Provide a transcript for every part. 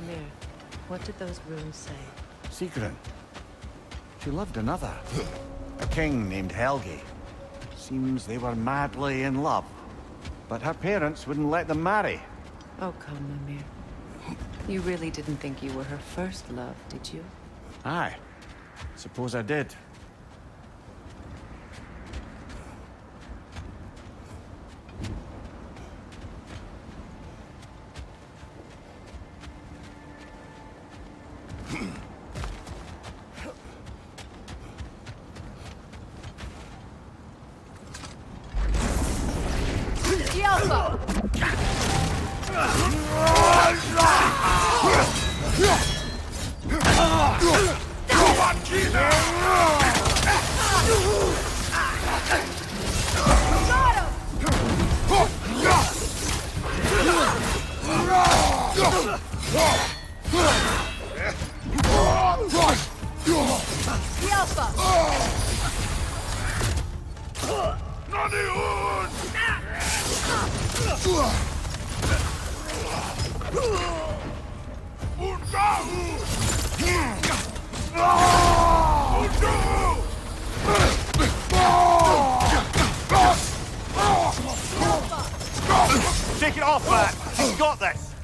Mimir, what did those runes say? Sigrun. She loved another. A king named Helgi. Seems they were madly in love. But her parents wouldn't let them marry. Oh, come, Mimir. You really didn't think you were her first love, did you? Aye. Suppose I did. Take it off, man! He's got this!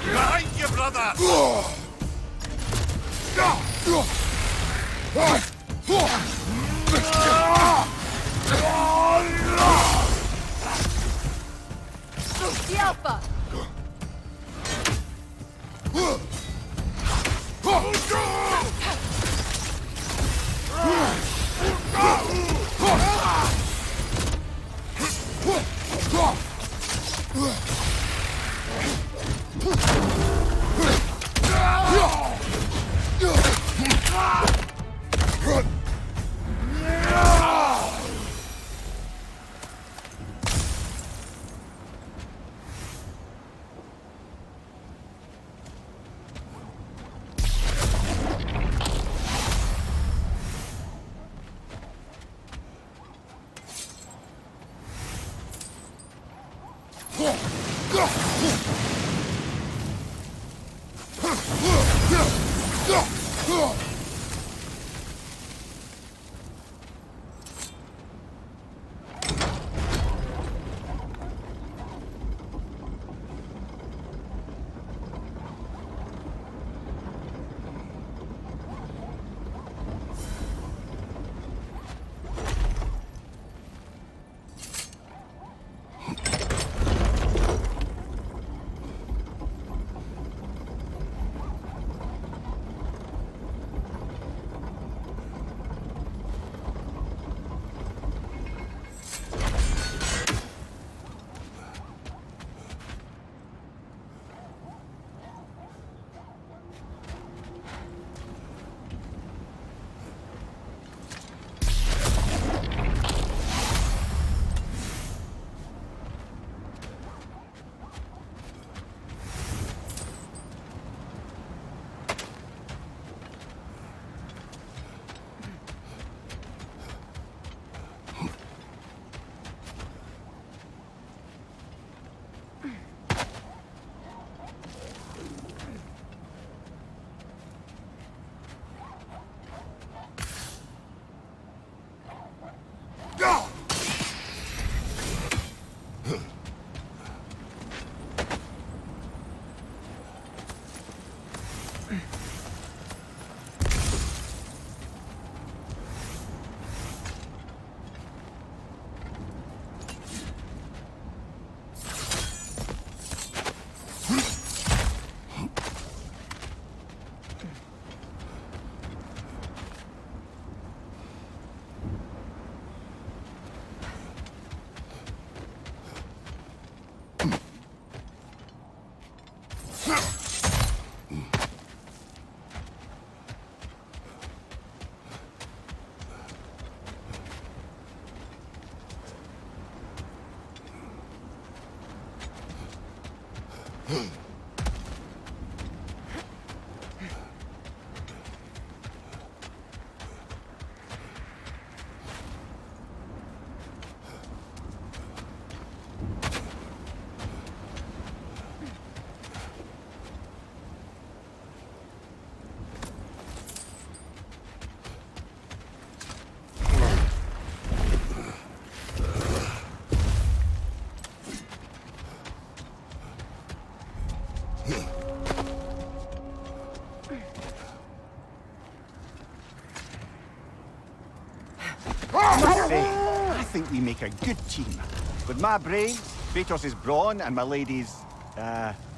Behind you, brother! I think we make a good team. With my brains, Kratos' brawn, and my lady's,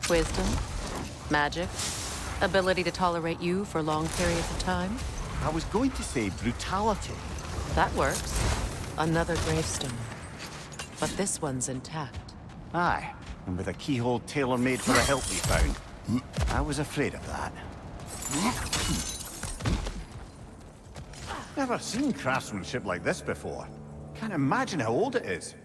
Wisdom, magic, ability to tolerate you for long periods of time. I was going to say brutality. That works. Another gravestone. But this one's intact. Aye, and with a keyhole tailor-made for the hilt we found. I was afraid of that. Never seen craftsmanship like this before. Can't imagine how old it is.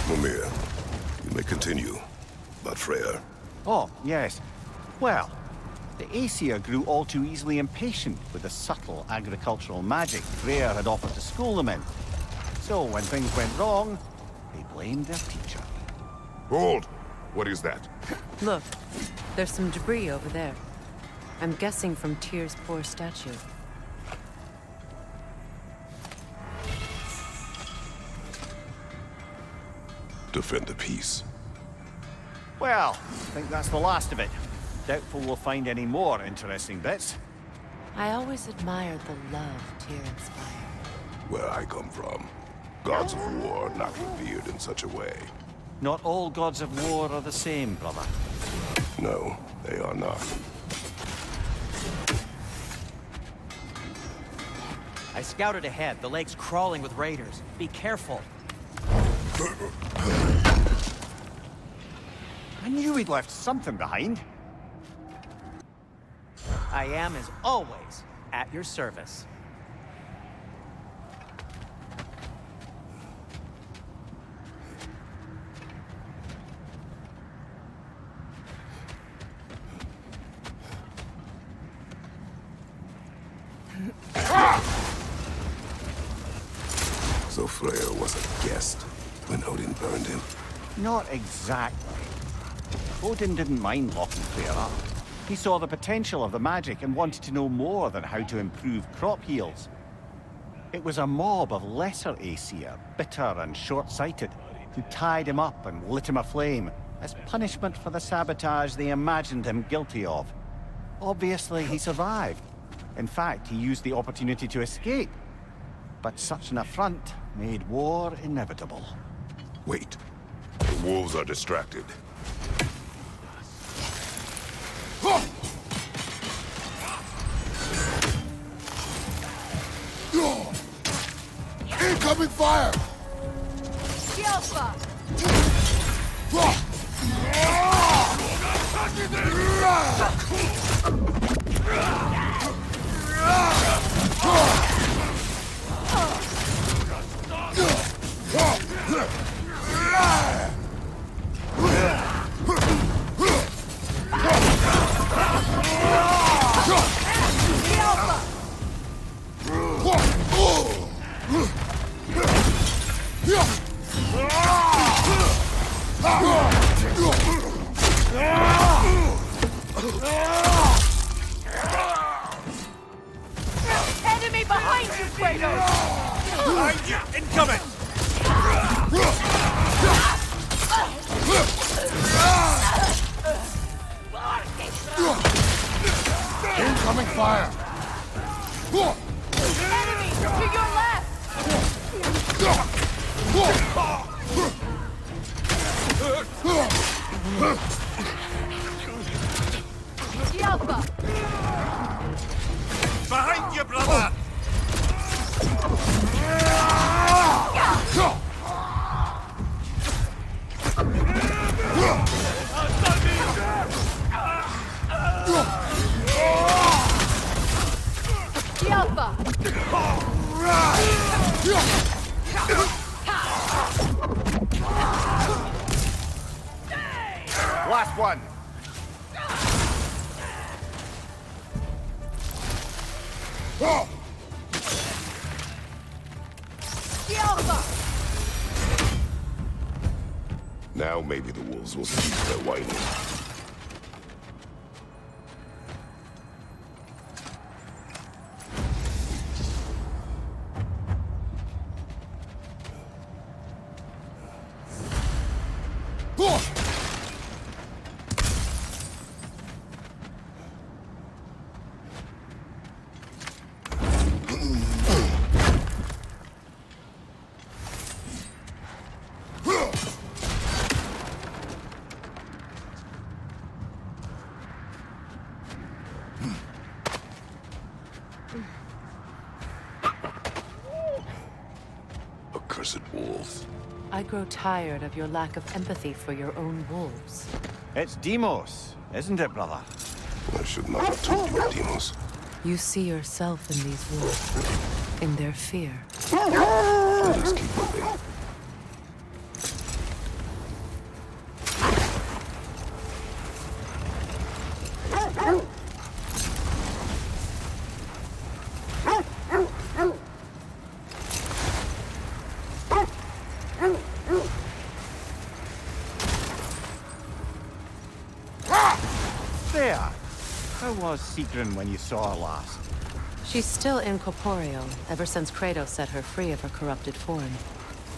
Mimir, you may continue. But Freya, Oh, yes. Well, the Aesir grew all too easily impatient with the subtle agricultural magic Freya had offered to school them in. So when things went wrong, they blamed their teacher. hold! What is that? Look, there's some debris over there. I'm guessing from Tyr's poor statue. Defend the peace. Well, I think that's the last of it. Doubtful we'll find any more interesting bits. I always admired the love Tyr inspired. Where I come from, gods of war are not revered in such a way. Not all gods of war are the same, brother. No, they are not. I scouted ahead. The lake's crawling with raiders. Be careful. I knew we'd left something behind. I am, as always, at your service. So Freya was a guest when Odin burned him. Not exactly. Odin didn't mind locking Freya up. He saw the potential of the magic and wanted to know more than how to improve crop yields. It was a mob of lesser Aesir, bitter and short-sighted, who tied him up and lit him aflame as punishment for the sabotage they imagined him guilty of. Obviously, he survived. In fact, he used the opportunity to escape. But such an affront made war inevitable. Wait. The wolves are distracted. Incoming fire! Enemy behind you, Kratos! Behind you! Incoming! Incoming fire! Enemy to your left! The Alpha! Behind you, brother! The Alpha! Last one. The Alpha! Now maybe the wolves will cease their whining. Accursed wolves. I grow tired of your lack of empathy for your own wolves. It's Demos, isn't it, brother? I should not have told you, Demos. You see yourself in these wolves, in their fear. Let us keep moving. There. How was Sigrun when you saw her last? She's still incorporeal, ever since Kratos set her free of her corrupted form.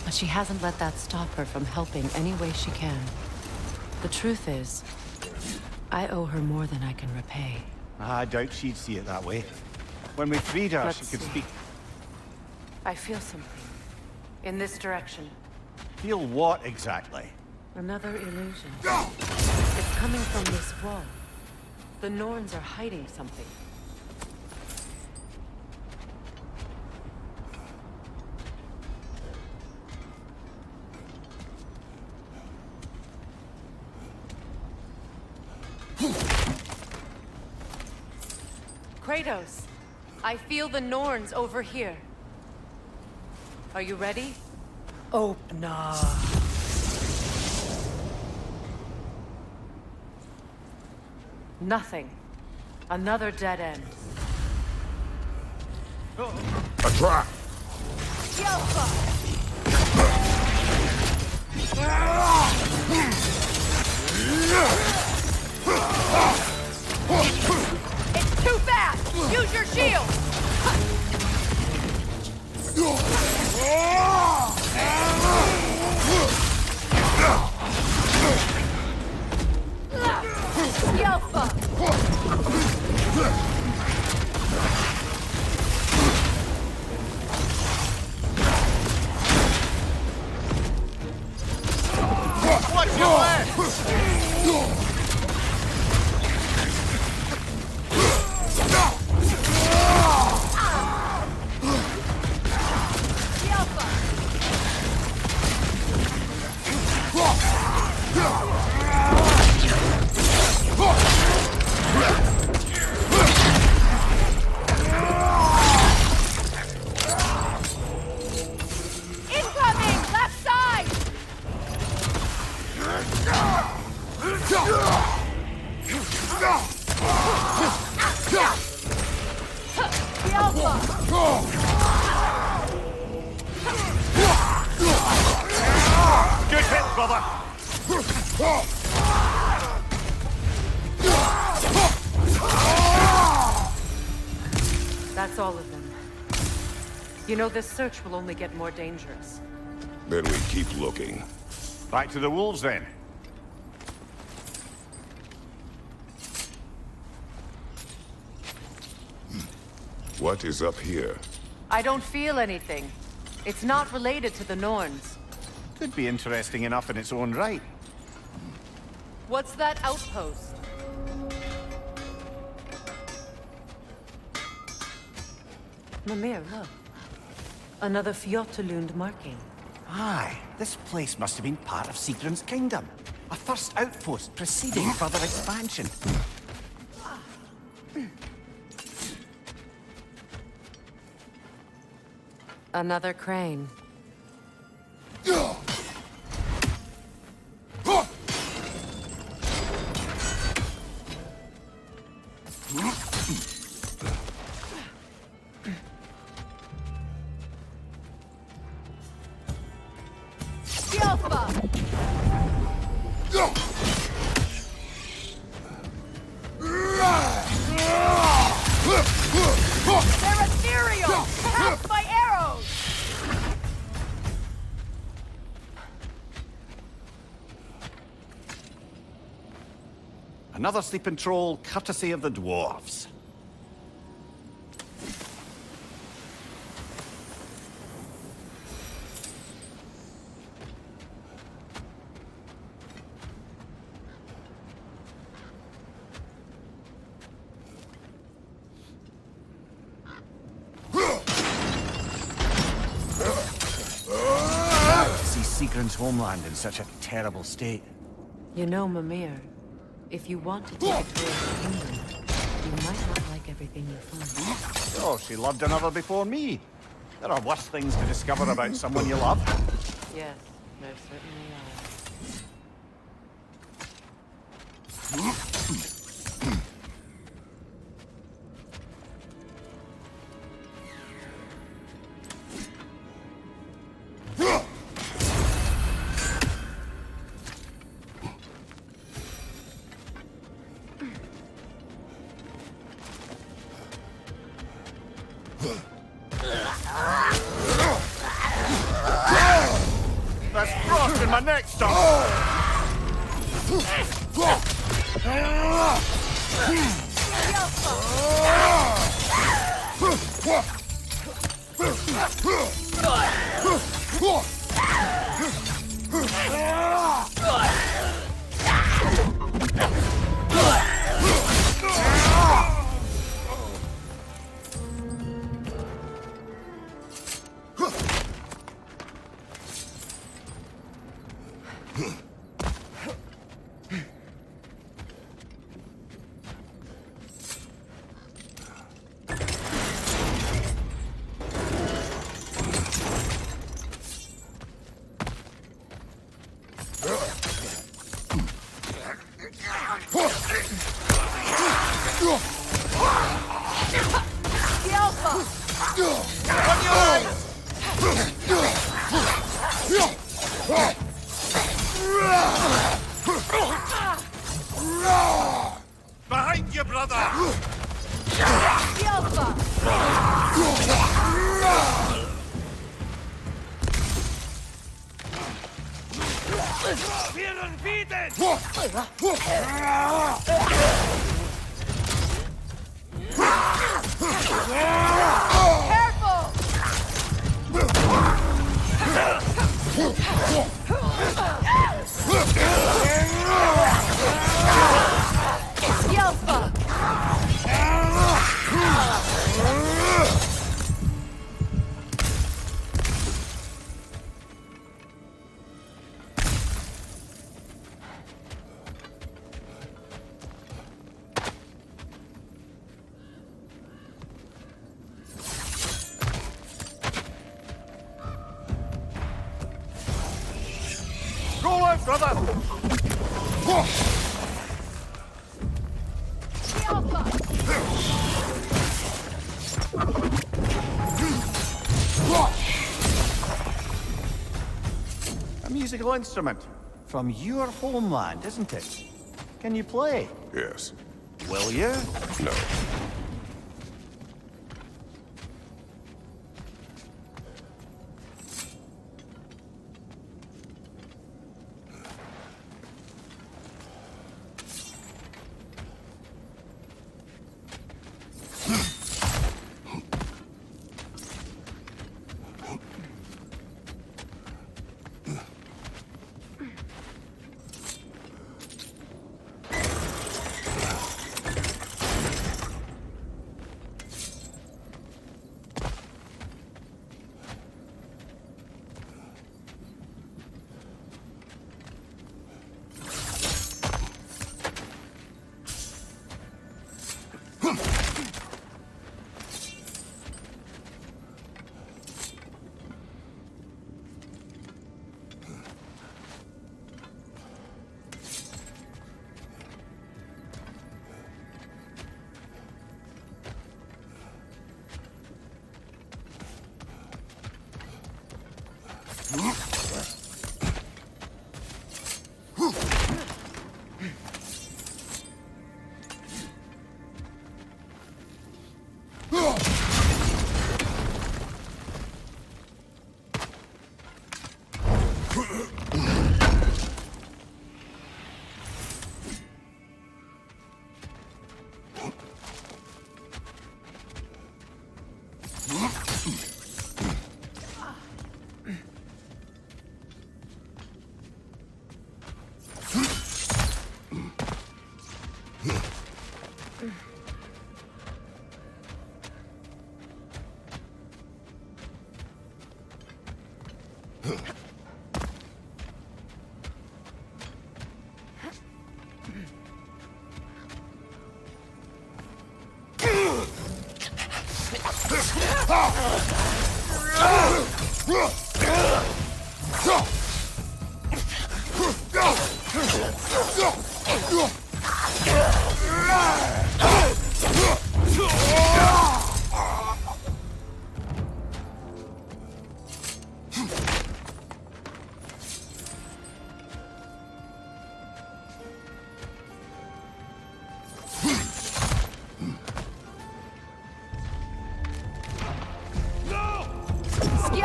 But she hasn't let that stop her from helping any way she can. The truth is, I owe her more than I can repay. I doubt she'd see it that way. When we freed her, Let's she could see. speak. I feel something. In this direction. Feel what exactly? Another illusion. It's coming from this wall. The Norns are hiding something. Kratos, I feel the Norns over here. Are you ready? Oh, nah. Nothing. Another dead end. A trap! The Alpha! It's too fast! Use your shield! The Alpha! Watch your left! The Alpha! Incoming! Left side! The Alpha! Good hit, brother! That's all of them. You know, this search will only get more dangerous. Then we keep looking. Back to the wolves, then. What is up here? I don't feel anything. It's not related to the Norns. Could be interesting enough in its own right. What's that outpost? Mimir, look. Another Fjotalund marking. Aye, this place must have been part of Sigrun's kingdom. A first outpost preceding further expansion. Another crane. They're ethereal! Helped by arrows! Another sleeping troll, courtesy of the dwarves. See Sigrun's homeland in such a terrible state. You know, Mimir, if you want to take a tour of the kingdom, you might not like everything you find. Oh, she loved another before me. There are worse things to discover about someone you love. Yes, there certainly are. There's frost in my neck, stop! Behind you, brother! Wir unbeaten! Careful! Yelpa! Roll out, brother! A musical instrument. From your homeland, isn't it? Can you play? Yes. Will you? No.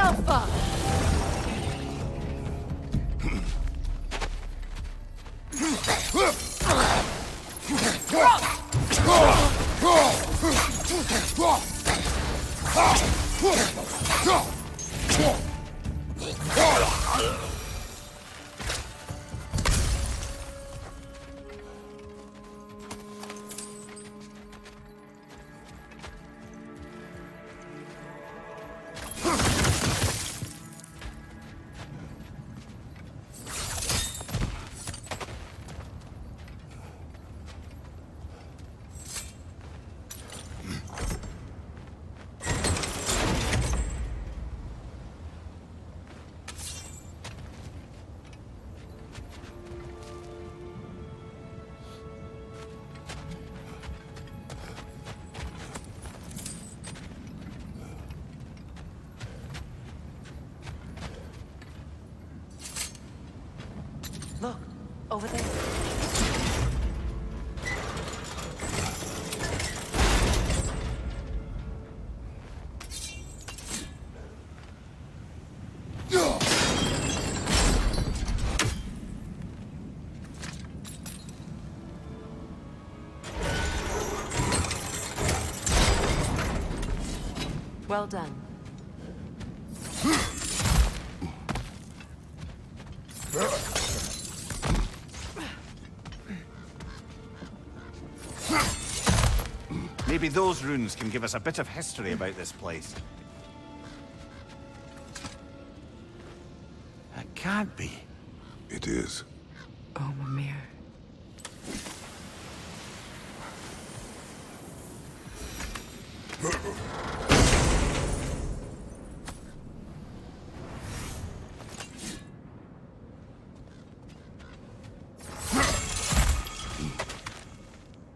Alpha! Look, over there. Well done. Maybe those runes can give us a bit of history about this place. It can't be. It is. Oh, Mimir.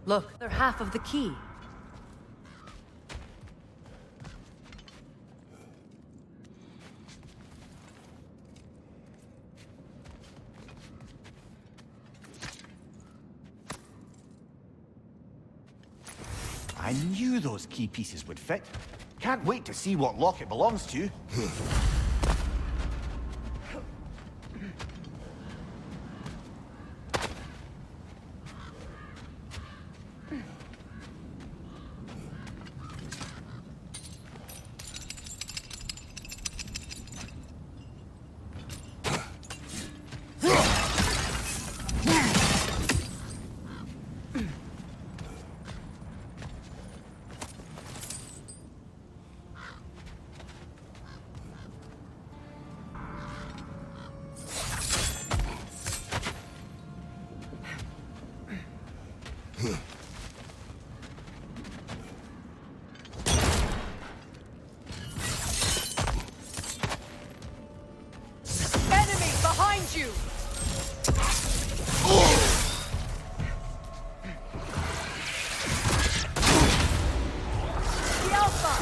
Look, they're half of the key. I knew those key pieces would fit. Can't wait to see what lock it belongs to. Enemy behind you! The Alpha!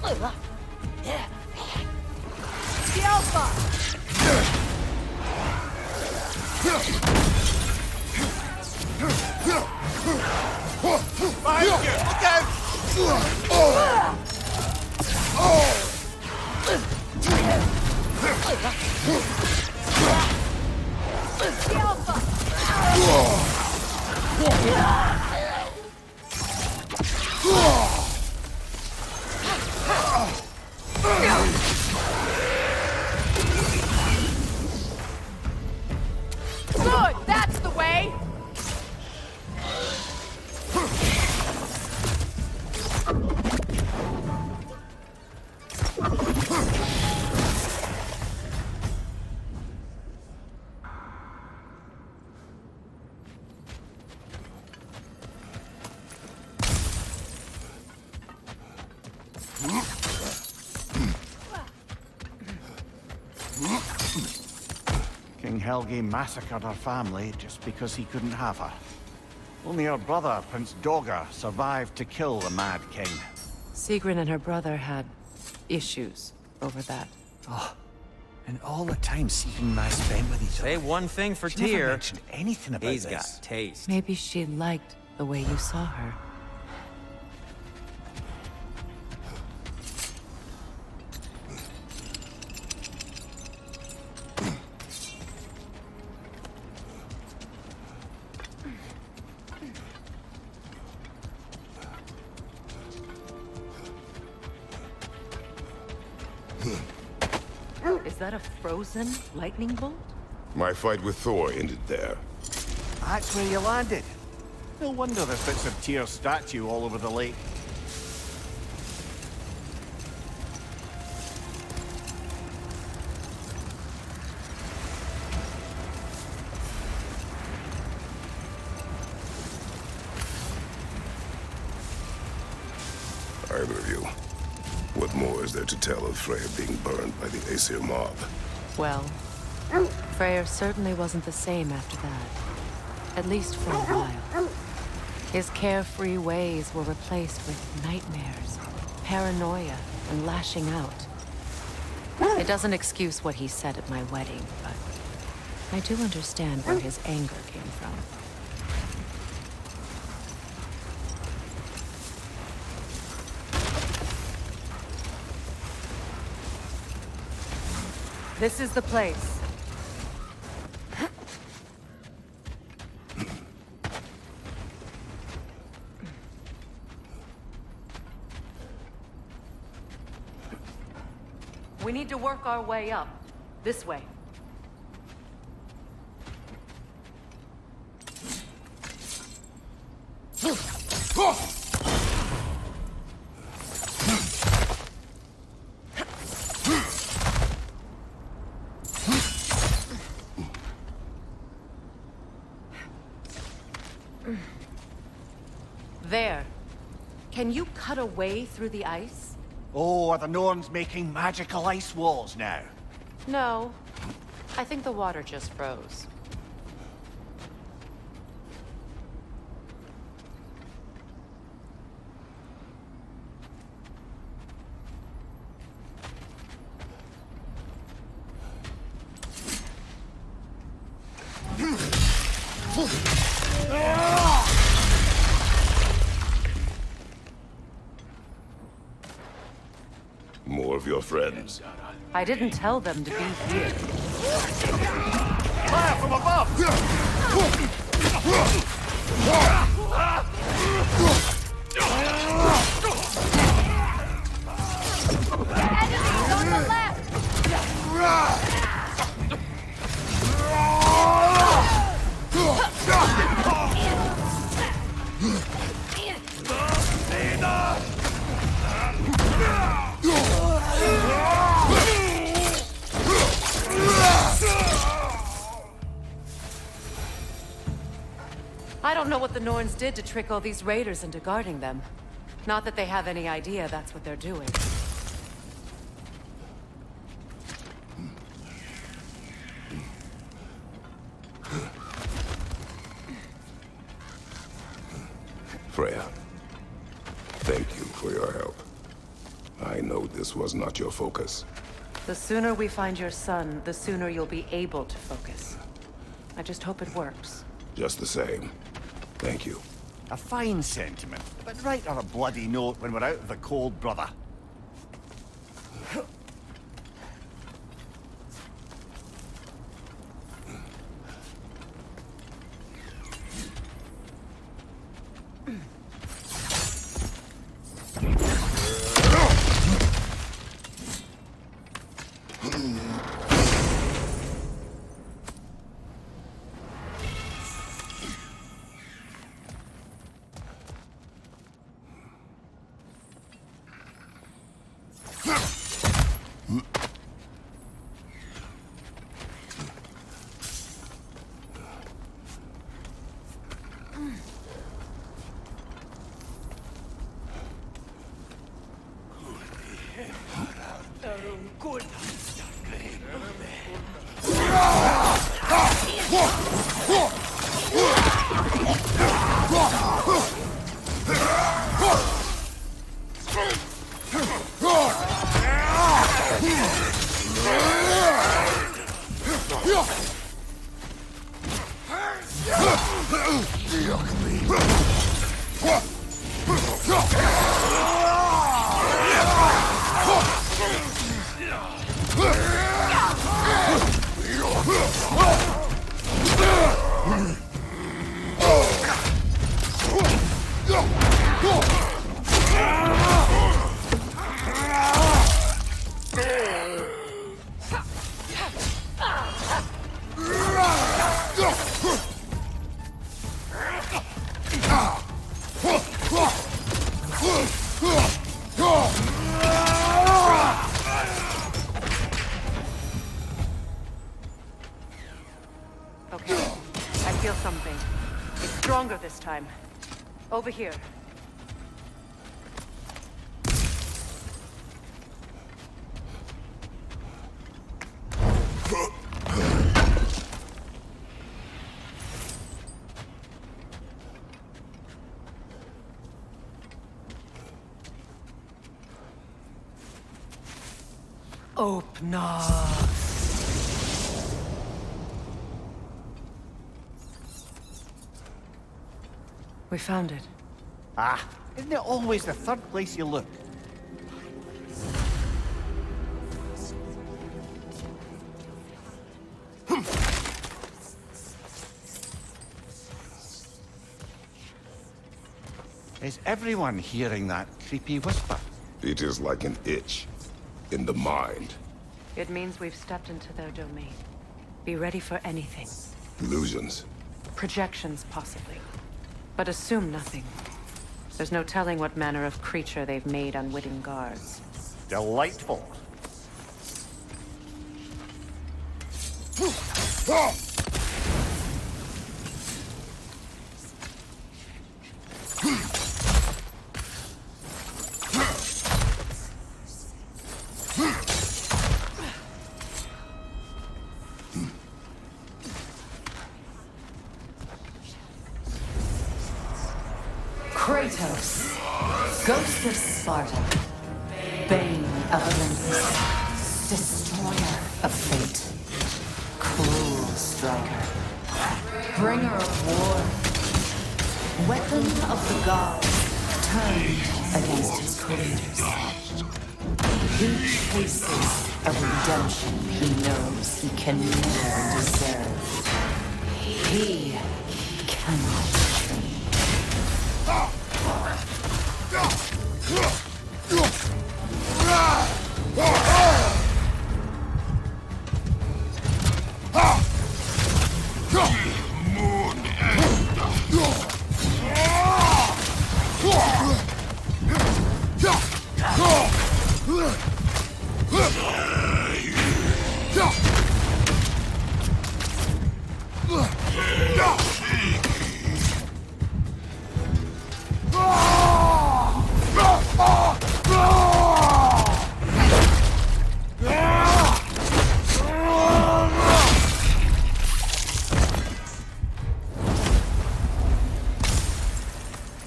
The Alpha! Behind you! Look out! The Alpha! Good! That's the way! King Helgi massacred her family just because he couldn't have her. Only her brother, Prince Dogger, survived to kill the Mad King. Sigrun and her brother had issues over that. And all the time Sigrun and I spent with each other. Say one thing for She never Tyr. mentioned anything about He's this. got taste. Maybe she liked the way you saw her. Is that a frozen lightning bolt? My fight with Thor ended there. That's where you landed. No wonder there's bits of Tyr's statue all over the lake. Either of you. What more is there to tell of Freya being burned by the Aesir mob? Well, Freyr certainly wasn't the same after that. At least for a while. His carefree ways were replaced with nightmares, paranoia, and lashing out. It doesn't excuse what he said at my wedding, but I do understand where his anger came from. This is the place. We need to work our way up. This way. There. Can you cut a way through the ice? Oh, are the Norns making magical ice walls now? No. I think the water just froze. More of your friends. I didn't tell them to be here. Fire from above! Enemies on the left! I don't know what the Norns did to trick all these raiders into guarding them. Not that they have any idea that's what they're doing. Freya, thank you for your help. I know this was not your focus. The sooner we find your son, the sooner you'll be able to focus. I just hope it works. Just the same. Thank you. A fine sentiment, but write her a bloody note when we're out of the cold, brother. Okay, I feel something. It's stronger this time. Over here. Open up. We found it. Ah, isn't it always the third place you look? Is everyone hearing that creepy whisper? It is like an itch in the mind. It means we've stepped into their domain. Be ready for anything. Illusions. Projections, possibly. But assume nothing. There's no telling what manner of creature they've made unwitting guards. Delightful. Kratos, Ghost of Sparta, Bane of Olympus, Destroyer of Fate, Cruel Striker, Bringer of War, Weapon of the Gods, turned against his creators. He chases a redemption he knows he can never deserve. He cannot dream.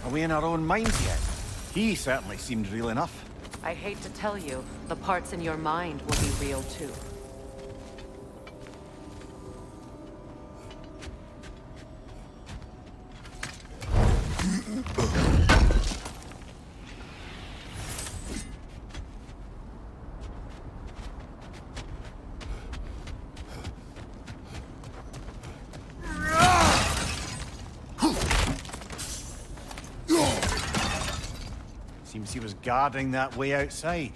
Are we in our own minds yet? He certainly seemed real enough. I hate to tell you, the parts in your mind will be real too. Seems he was guarding that way outside.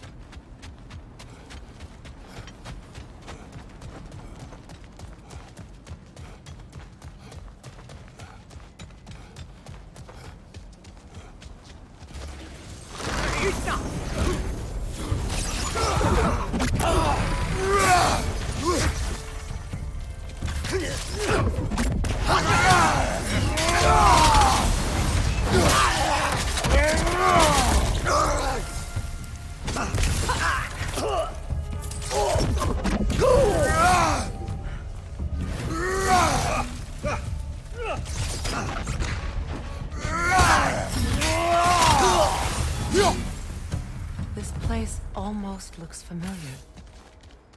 This place almost looks familiar,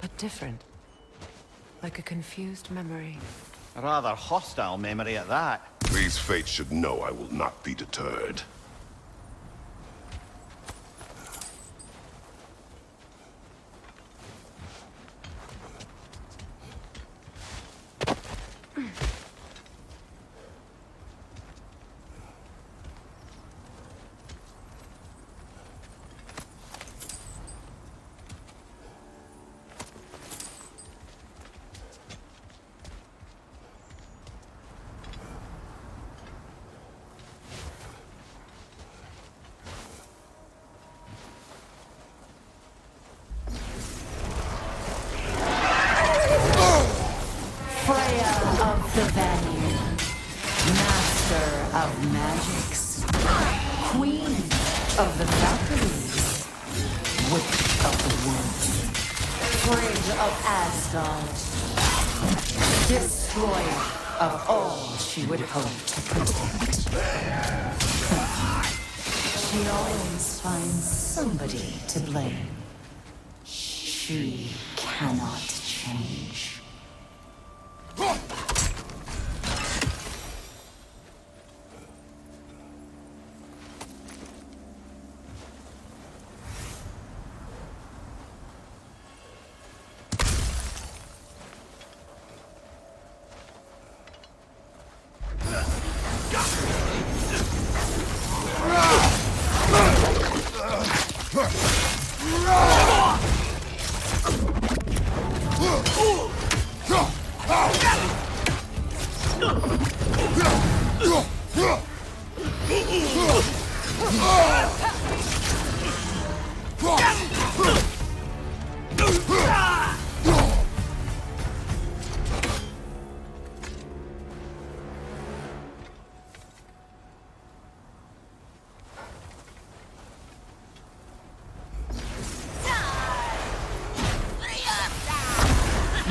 but different. Like a confused memory. A rather hostile memory at that. These fates should know I will not be deterred. The Vanir, Master of Magics, Queen of the Valkyries, Witch of the Woods, Frigg of Asgard, Destroyer of all she would hope to protect. She always finds somebody to blame. She cannot change.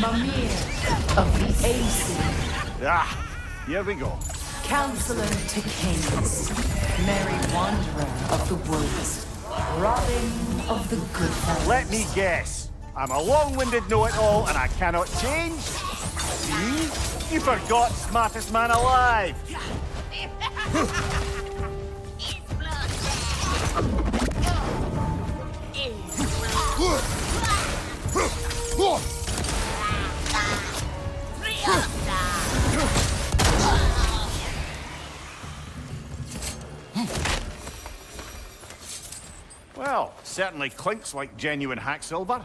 Mimir of the AC. Ah, here we go. Counselor to Kings, Merry Wanderer of the Woods, Robin of the Good Fellows. Let me guess. I'm a long-winded know-it-all and I cannot change? See? You forgot smartest man alive. Well, certainly clinks like genuine hack silver.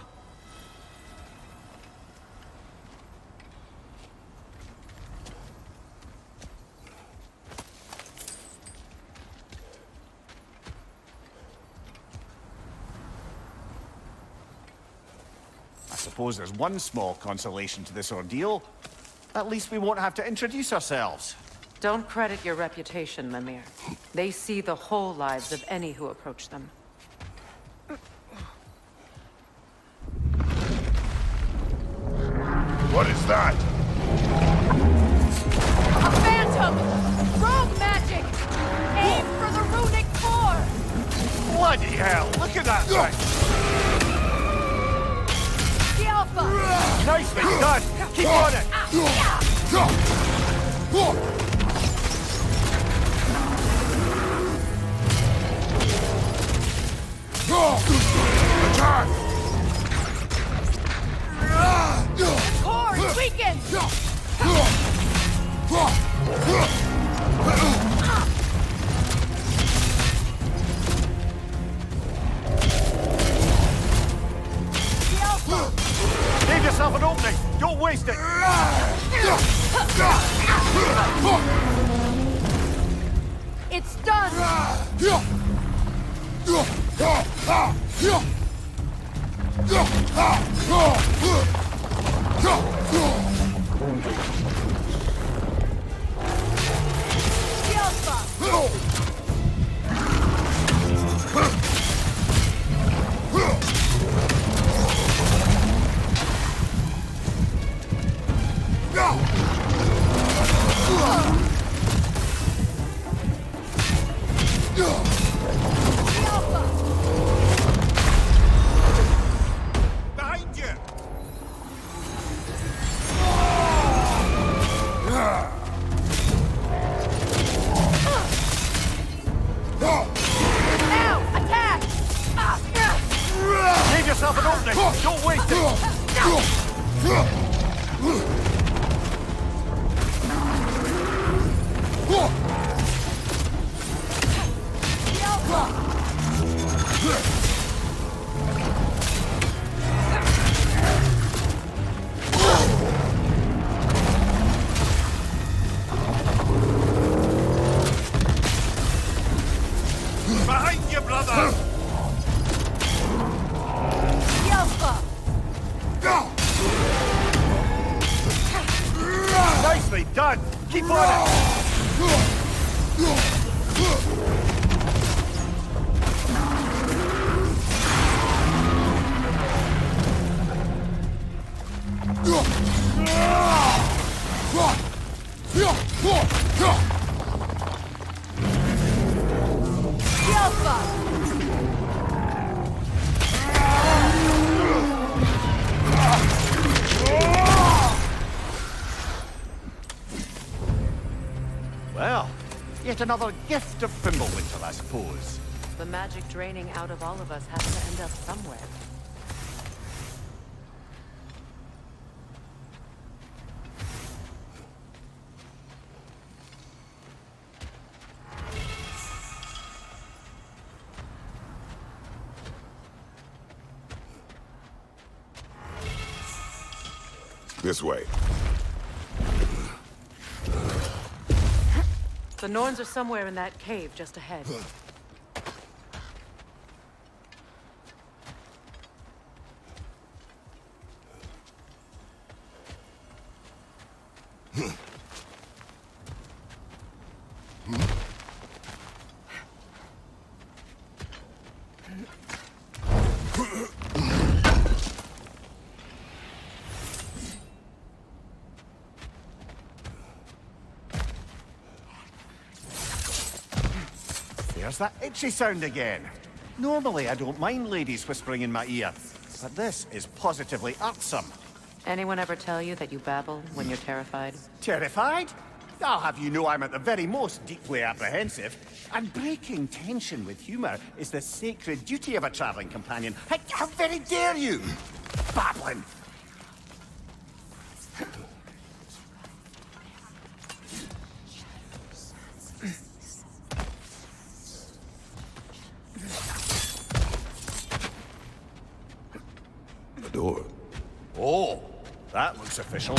I suppose there's one small consolation to this ordeal. At least we won't have to introduce ourselves. Don't credit your reputation, Mimir. They see the whole lives of any who approach them. What is that? A phantom! Rogue magic! Aim for the runic core! Bloody hell, look at that thing! The Alpha! Nicely done! Keep on it! Attack! The core is weakened! The Alpha! Give yourself an opening! Don't waste it! It's done! The Alpha! The Alpha! Behind you! Now! Attack! Give yourself an opening! Don't waste it! The Alpha! Behind you, brother! The Alpha! Nicely done! Keep on it! The Alpha! Well, yet another gift of Fimbulwinter, I suppose. The magic draining out of all of us has to end up somewhere. This way. The Norns are somewhere in that cave just ahead. There's that itchy sound again. Normally I don't mind ladies whispering in my ear, but this is positively irksome. Anyone ever tell you that you babble when you're terrified? Terrified? I'll have you know I'm at the very most deeply apprehensive. And breaking tension with humour is the sacred duty of a travelling companion. How very dare you! Babbling! The door. Oh, that looks official.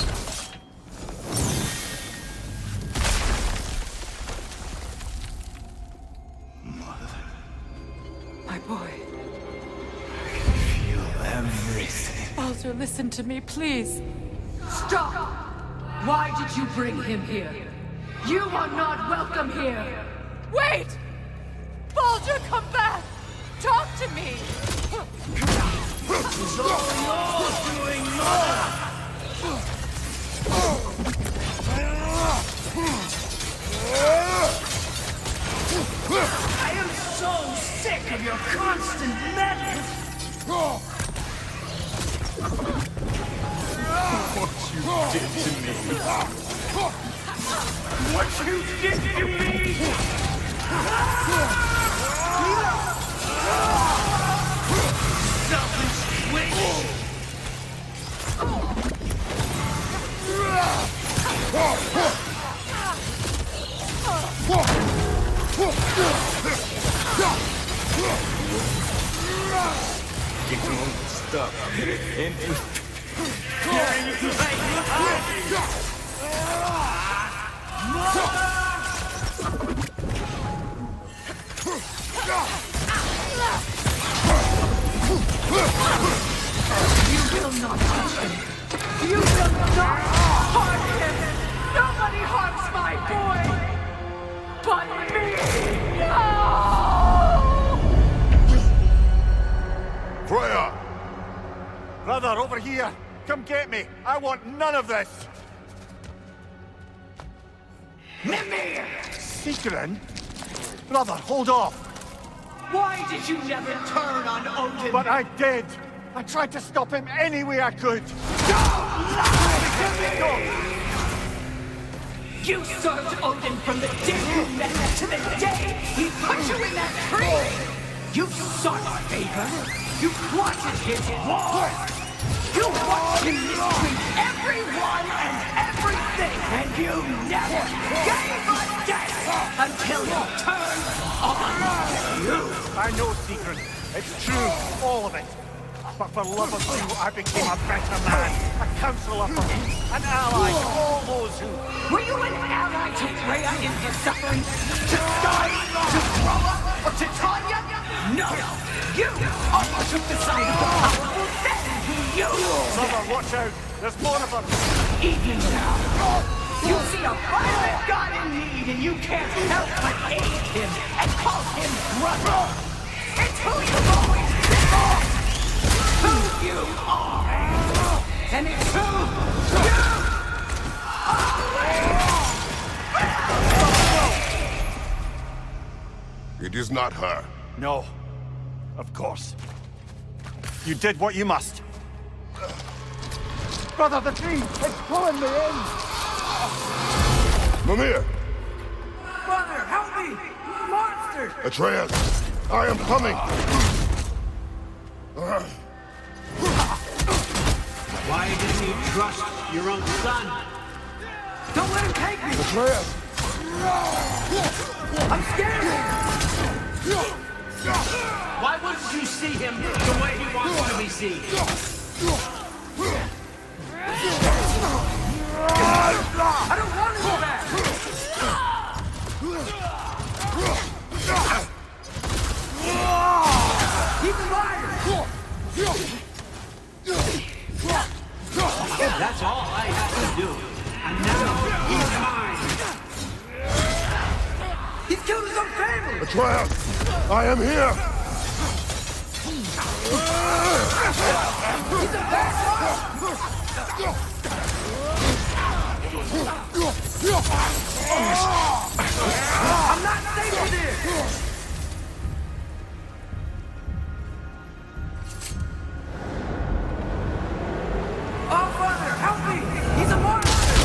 My boy. Feel everything. Baldur, listen to me, please. Stop! Why did you bring him here? You are not welcome here! Wait! Baldur, come back! Talk to me! I am so sick of of your constant madness! What you did to me! Selfish witch! Get your own stuff. You will not touch him! You will not harm him! Nobody harms my boy! But me! No! Freya! Brother, over here! Come get me! I want none of this! Mimir! Secret? Brother, hold off! Why did you never turn on Odin? But I did! I tried to stop him any way I could! Don't lie to me! You served Odin from the day you met to the day he put you in that tree! You sought favor! You plotted his war! You watched him mistreat everyone and everything! And you never gave a damn until he turned on you! I know, Secret. It's true, all of it. But for love of you, I became a better man, a counselor for peace, an ally to all those who... Were you an ally to Freya in her suffering? To Stein? To Groa? Or to Tanya? No! You almost took the side of the powerful, then you! Brother, watch out! There's more of them! Even now, you see a violent god in need and you can't help but aid him and call him brother! It's who you've always been! Who you are! And it's who you are! It is not her. No. Of course. You did what you must. Brother, the tree! It's pulling me in! Mimir! Brother, help me! Monsters! Atreus! I am coming! Why didn't you trust your own son? Don't let him take me! Atreus! I'm scared! Why wouldn't you see him the way he wants to be seen? I don't want to go back! He's alive! That's all I have to do. And now he's mine. He's killed his own family! Atreus! I am here! He's a bad I'm not safe with this! Oh, Father, help me! He's a monster!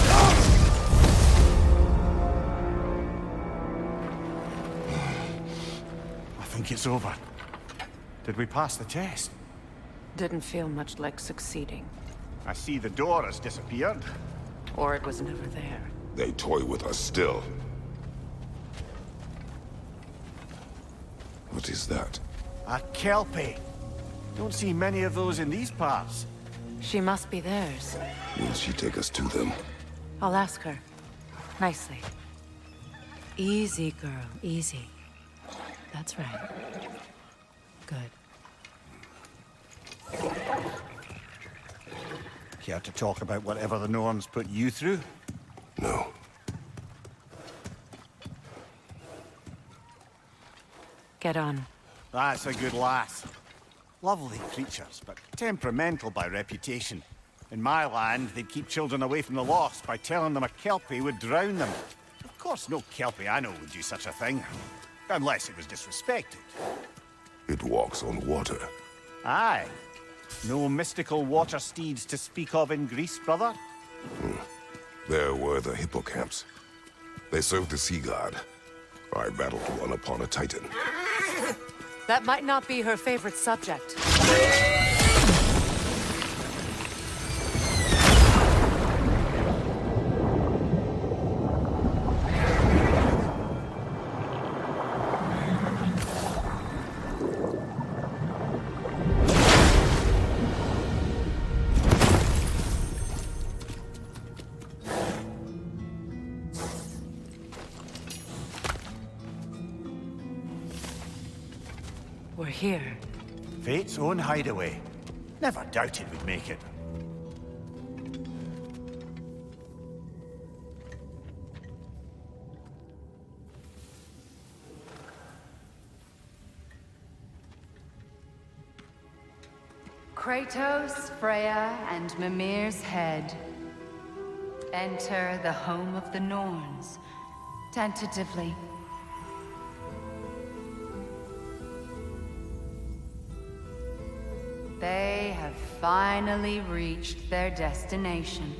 I think it's over. Did we pass the test? Didn't feel much like succeeding. I see the door has disappeared. Or it was never there. They toy with us still. What is that? A Kelpie. Don't see many of those in these parts. She must be theirs. Will she take us to them? I'll ask her. Nicely. Easy, girl. Easy. That's right. Good. Care to talk about whatever the Norns put you through? No. Get on. That's a good lass. Lovely creatures, but temperamental by reputation. In my land, they'd keep children away from the lost by telling them a Kelpie would drown them. Of course, no Kelpie I know would do such a thing. Unless it was disrespected. It walks on water. Aye. No mystical water steeds to speak of in Greece, brother? There were the hippocamps. They served the sea god. I battled one upon a titan. That might not be her favorite subject. We're here. Fate's own hideaway. Never doubted we'd make it. Kratos, Freya, and Mimir's head. Enter the home of the Norns. Tentatively. They have finally reached their destination.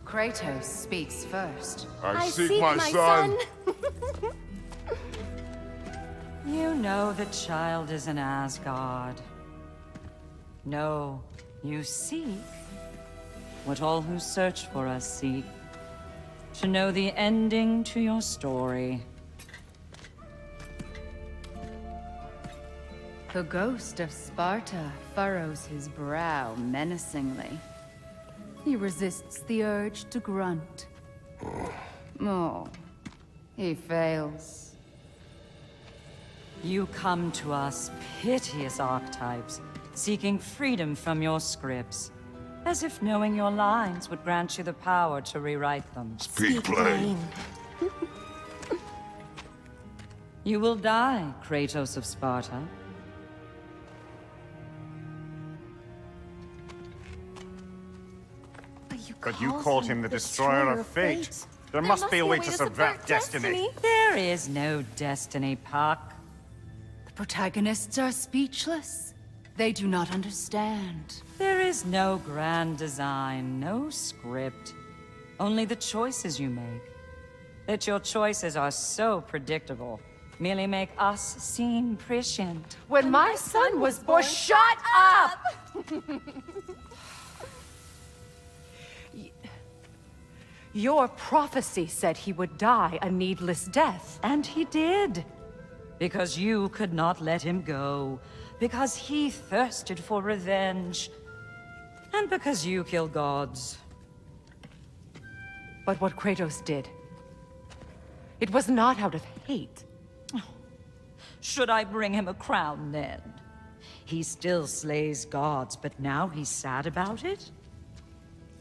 Kratos speaks first. I seek my son. You know the child is in Asgard. No, you seek what all who search for us seek. To know the ending to your story. The ghost of Sparta furrows his brow menacingly. He resists the urge to grunt. Oh, he fails. You come to us, piteous archetypes, seeking freedom from your scripts. As if knowing your lines would grant you the power to rewrite them. Speak plain. You will die, Kratos of Sparta. But you called him the destroyer of fate. There must be a way to subvert destiny. There is no destiny, Puck. The protagonists are speechless. They do not understand. There is no grand design, no script. Only the choices you make. That your choices are so predictable merely make us seem prescient. When my son was born, shut up! Your prophecy said he would die a needless death. And he did. Because you could not let him go. Because he thirsted for revenge. And because you kill gods. But what Kratos did, it was not out of hate. Should I bring him a crown then? He still slays gods, but now he's sad about it?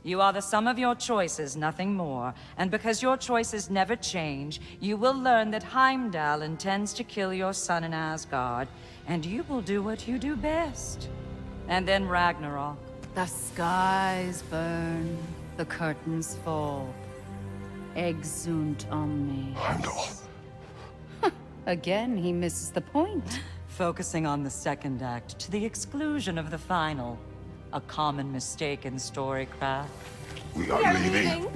You are the sum of your choices, nothing more. And because your choices never change, you will learn that Heimdall intends to kill your son in Asgard, and you will do what you do best. And then Ragnarok. The skies burn, the curtains fall. Exunt omnes. Heimdall. Again, he misses the point. Focusing on the second act to the exclusion of the final. A common mistake in storycraft. We are leaving.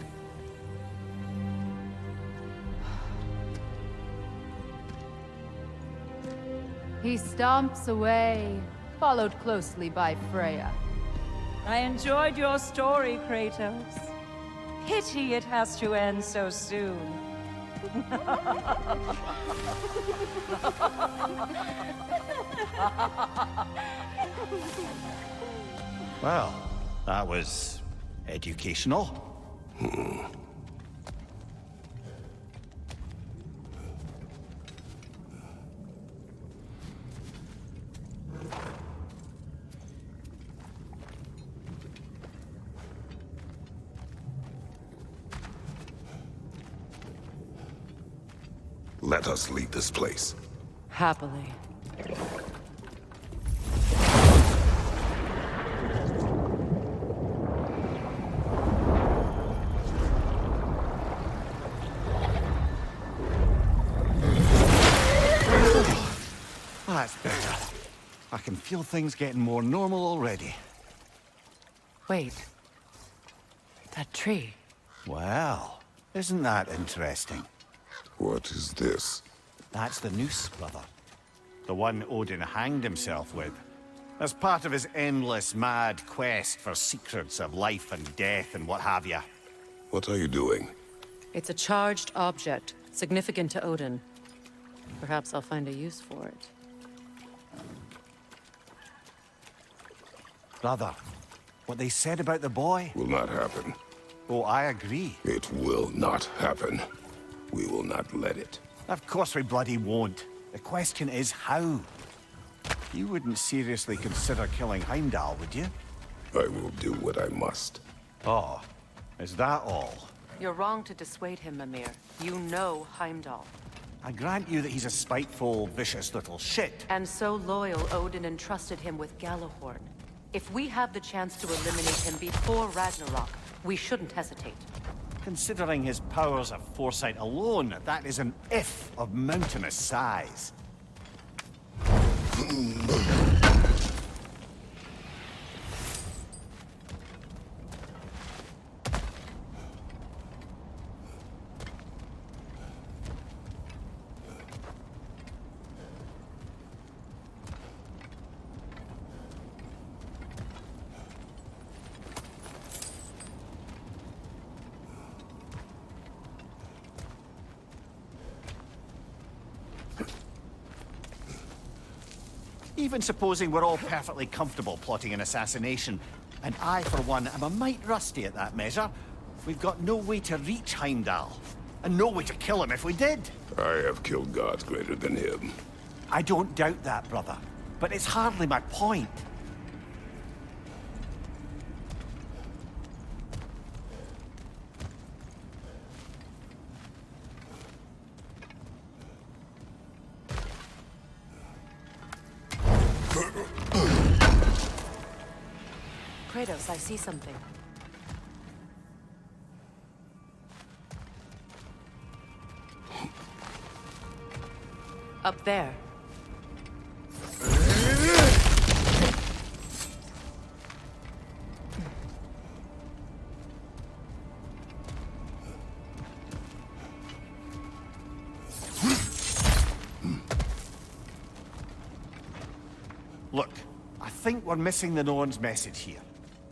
He stomps away, followed closely by Freya. I enjoyed your story, Kratos. Pity it has to end so soon. Well, that was educational. Let us leave this place. Happily. That's better. I can feel things getting more normal already. Wait. That tree. Well, isn't that interesting? What is this? That's the noose, brother. The one Odin hanged himself with. As part of his endless, mad quest for secrets of life and death and what have you. What are you doing? It's a charged object, significant to Odin. Perhaps I'll find a use for it. Brother, what they said about the boy? Will not happen. Oh, I agree. It will not happen. We will not let it. Of course we bloody won't. The question is how? You wouldn't seriously consider killing Heimdall, would you? I will do what I must. Oh, is that all? You're wrong to dissuade him, Mimir. You know Heimdall. I grant you that he's a spiteful, vicious little shit. And so loyal, Odin entrusted him with Galahorn. If we have the chance to eliminate him before Ragnarok, we shouldn't hesitate. Considering his powers of foresight alone, that is an if of mountainous size. Even supposing we're all perfectly comfortable plotting an assassination, and I, for one, am a mite rusty at that measure, we've got no way to reach Heimdall, and no way to kill him if we did. I have killed gods greater than him. I don't doubt that, brother, but it's hardly my point. Kratos, I see something. Up there. Look, I think we're missing the Norn's message here.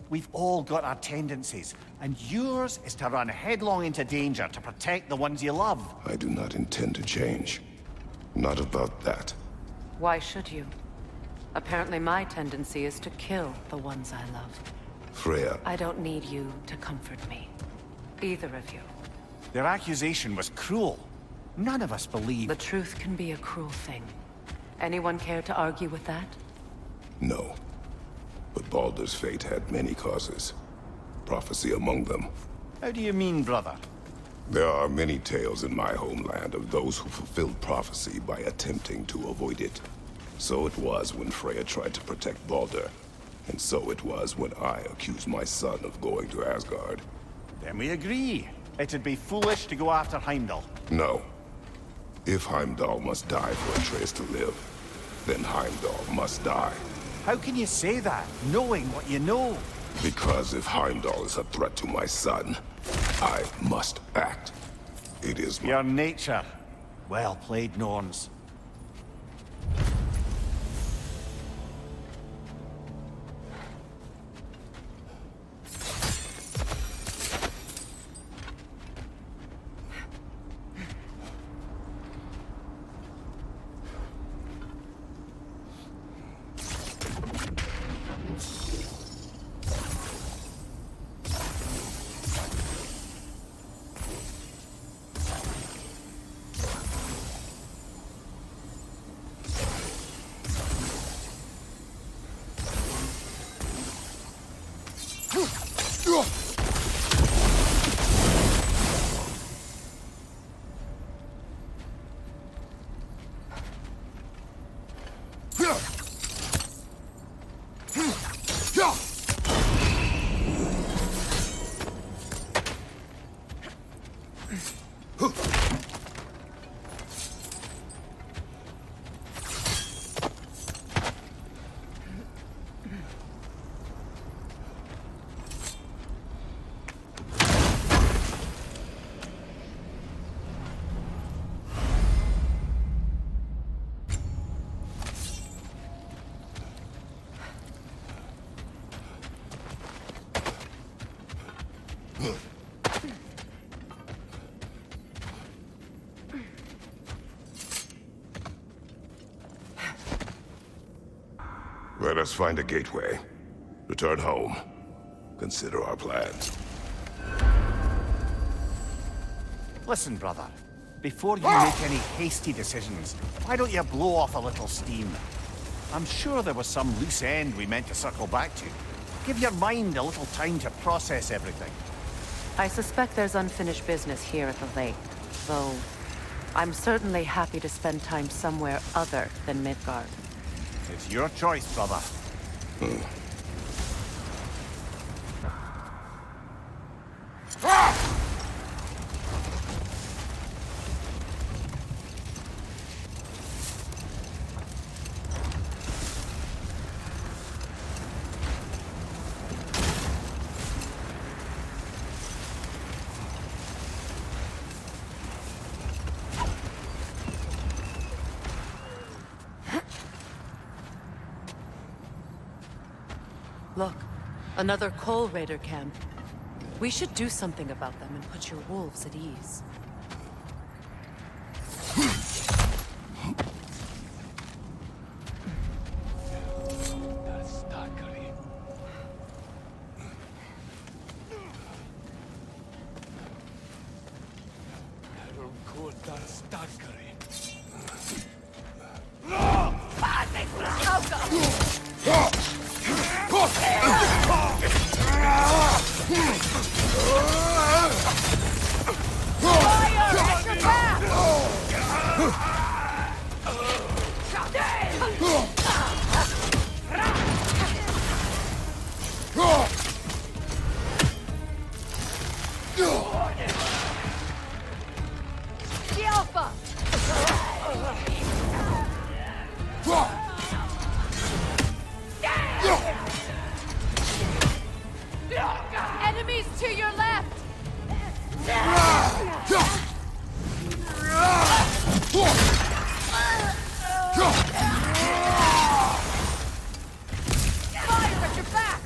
We've all got our tendencies, and yours is to run headlong into danger to protect the ones you love. I do not intend to change. Not about that. Why should you? Apparently my tendency is to kill the ones I love. Freya. I don't need you to comfort me. Either of you. Their accusation was cruel. None of us believe... The truth can be a cruel thing. Anyone care to argue with that? No. But Baldur's fate had many causes. Prophecy among them. How do you mean, brother? There are many tales in my homeland of those who fulfilled prophecy by attempting to avoid it. So it was when Freya tried to protect Baldur. And so it was when I accused my son of going to Asgard. Then we agree. It'd be foolish to go after Heimdall. No. If Heimdall must die for Atreus to live, then Heimdall must die. How can you say that, knowing what you know? Because if Heimdall is a threat to my son, I must act. It is your nature. Well played, Norns. Let us find a gateway. Return home. Consider our plans. Listen, brother. Before you make any hasty decisions, why don't you blow off a little steam? I'm sure there was some loose end we meant to circle back to. Give your mind a little time to process everything. I suspect there's unfinished business here at the lake, though I'm certainly happy to spend time somewhere other than Midgard. It's your choice, brother. Look, another Coal Raider camp. We should do something about them and put your wolves at ease. Enemies to your left! Fire at your back!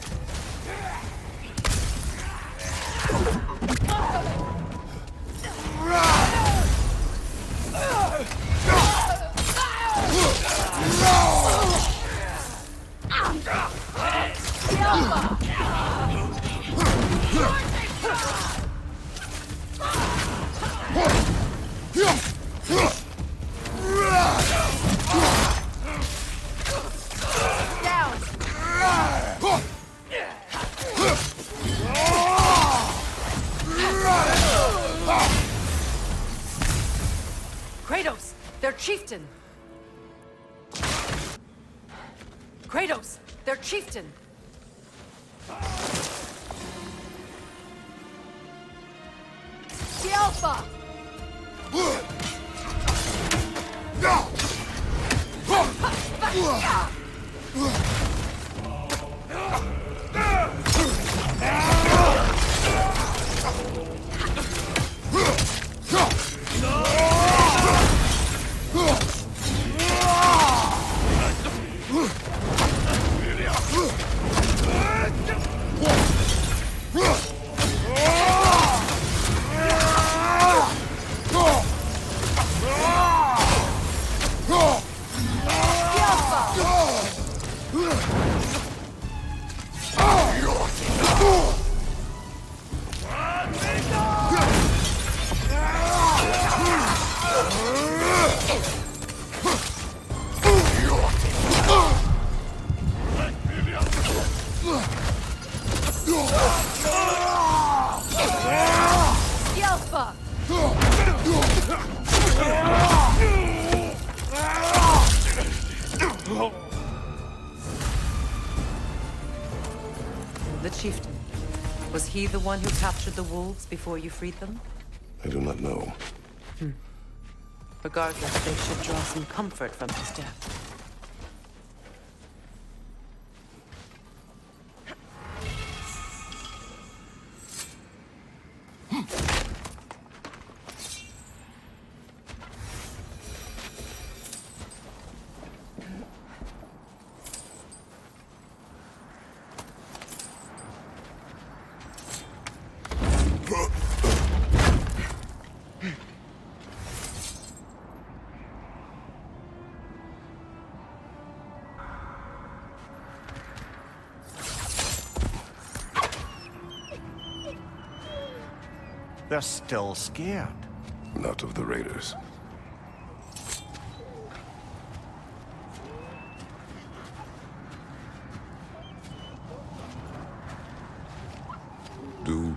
Kratos, their chieftain! Kratos, their chieftain! The Alpha! The chieftain. Was he the one who captured the wolves before you freed them? I do not know. Regardless, they should draw some comfort from his death. They're still scared. Not of the raiders. Do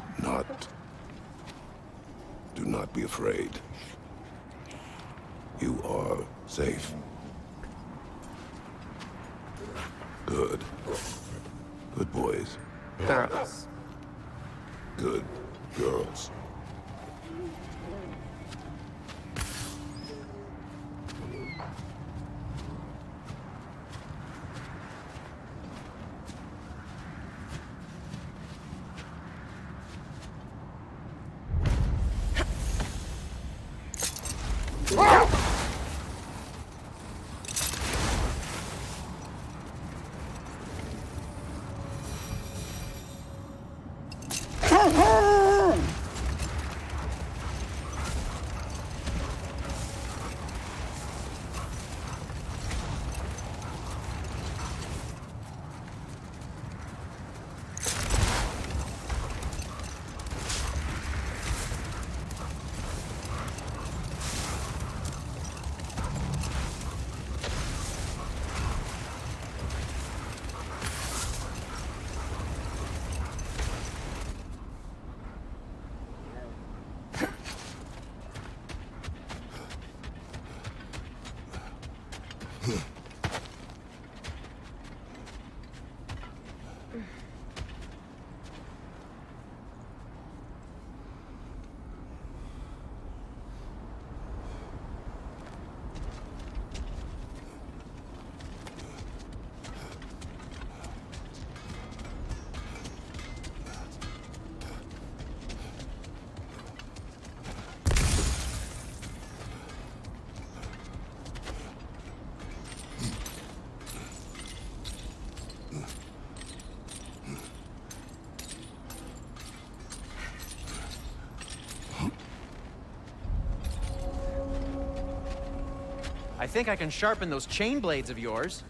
not be afraid. You are safe. Good. Good boys. Girls. Good girls. I think I can sharpen those chain blades of yours.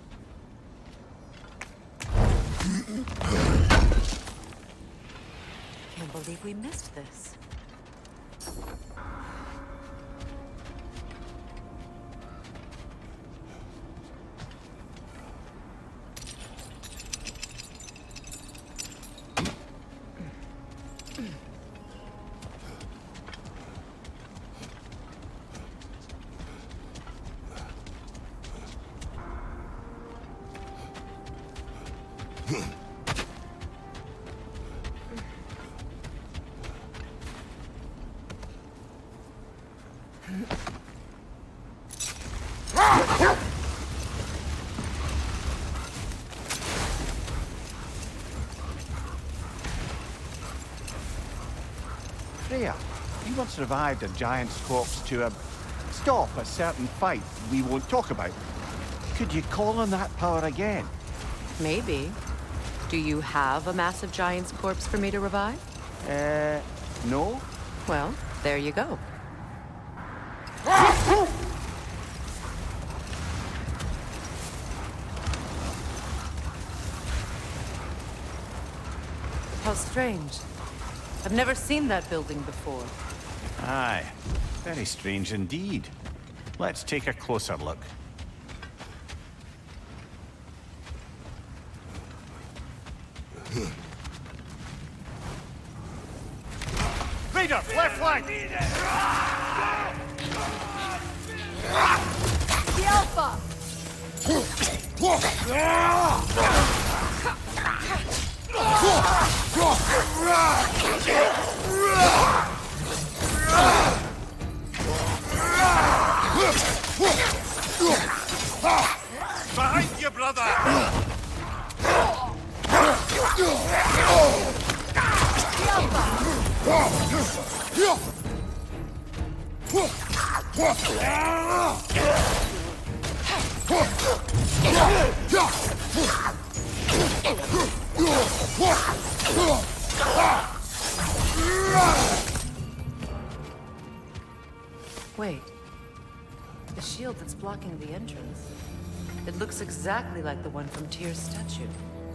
Can't believe we missed this. Freya, you once revived a giant's corpse to stop a certain fight we won't talk about. Could you call on that power again? Maybe. Do you have a massive giant's corpse for me to revive? No? Well, there you go. How strange. I've never seen that building before. Aye, very strange indeed. Let's take a closer look. Raider, left flank! The Alpha! Behind you, brother! Wait. The shield that's blocking the entrance. It looks exactly like the one from Tyr's statue.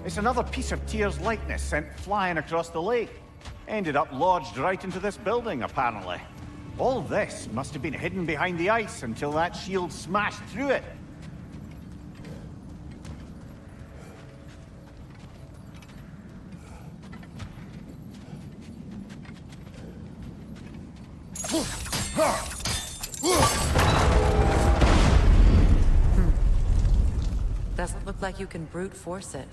It's another piece of Tyr's likeness sent flying across the lake. Ended up lodged right into this building, apparently. All this must have been hidden behind the ice until that shield smashed through it. Doesn't look like you can brute force it.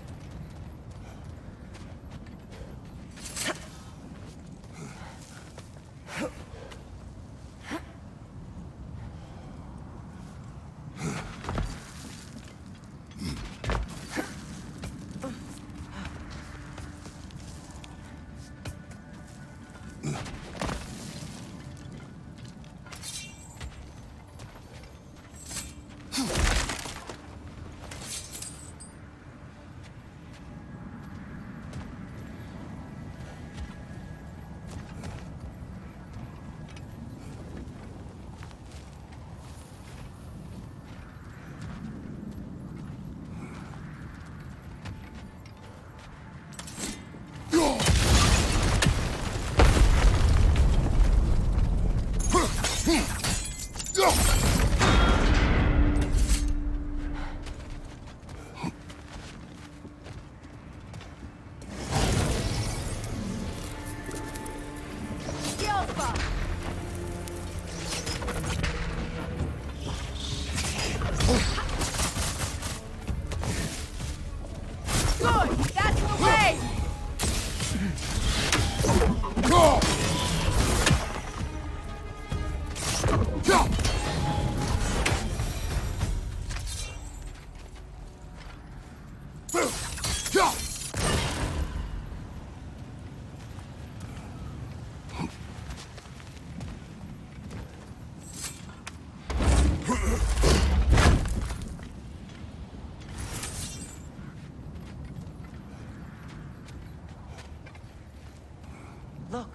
Look,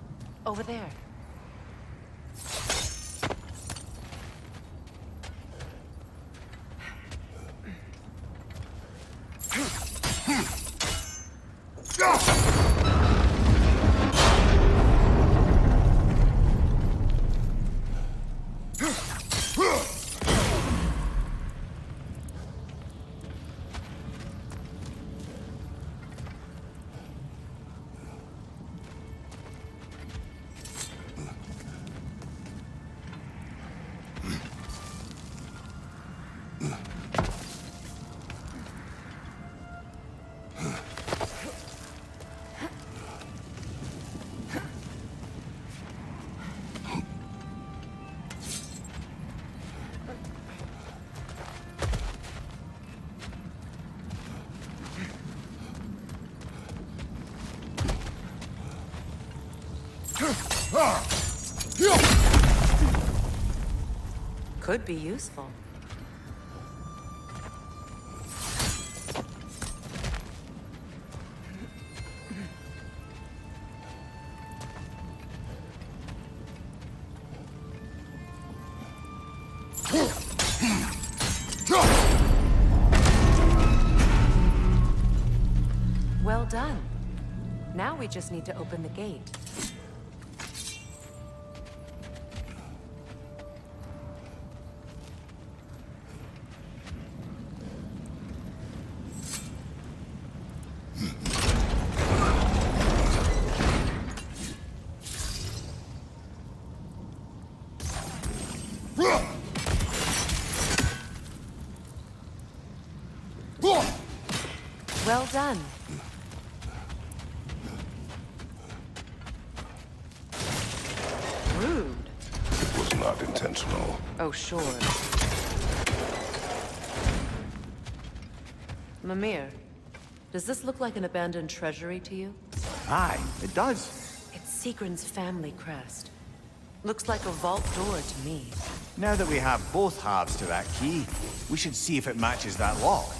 over there. Could be useful. Well done. Now we just need to open the gate. Well done. Rude. It was not intentional. Oh, sure. Mimir, does this look like an abandoned treasury to you? Aye, it does. It's Sigrun's family crest. Looks like a vault door to me. Now that we have both halves to that key, we should see if it matches that lock.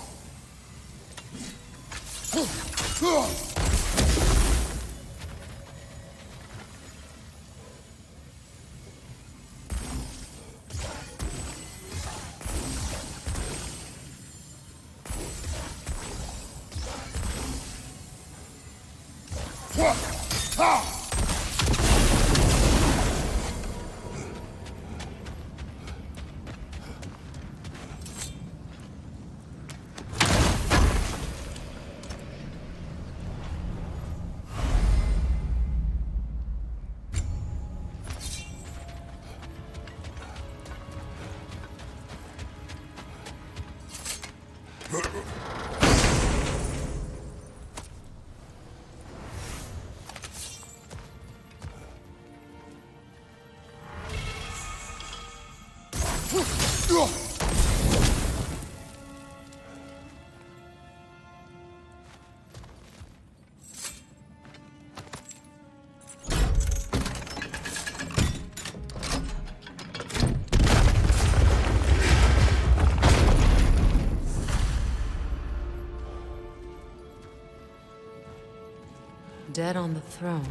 Dead on the throne.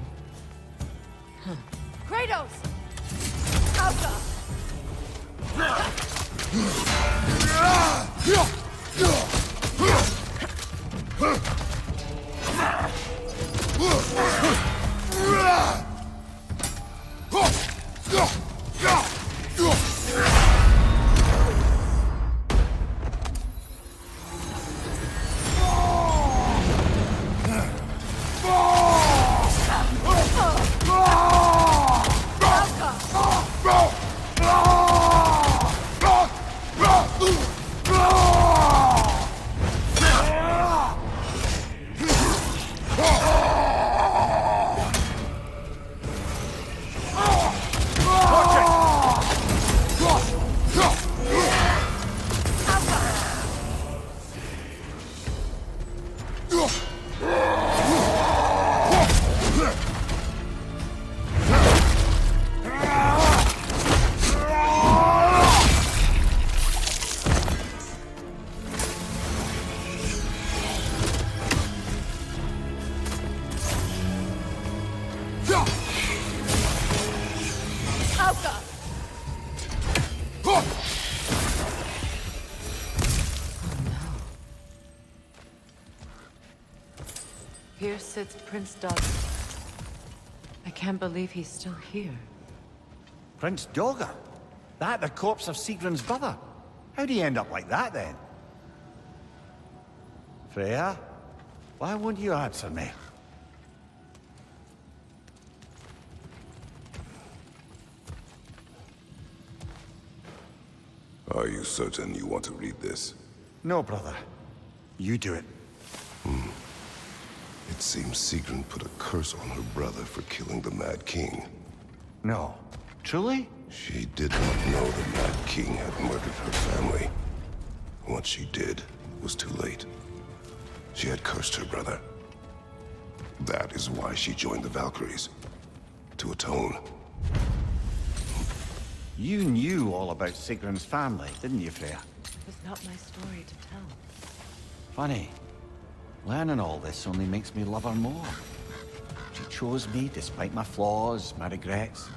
Huh. Kratos! Alka! Here sits Prince Dog. I can't believe he's still here. Prince Dogger? That the corpse of Sigrun's brother? How'd he end up like that, then? Freya? Why won't you answer me? Are you certain you want to read this? No, brother. You do it. It seems Sigrun put a curse on her brother for killing the Mad King. No. Truly? She did not know the Mad King had murdered her family. Once she did, it was too late. She had cursed her brother. That is why she joined the Valkyries. To atone. You knew all about Sigrun's family, didn't you, Freya? It was not my story to tell. Funny. Learning all this only makes me love her more. She chose me despite my flaws, my regrets.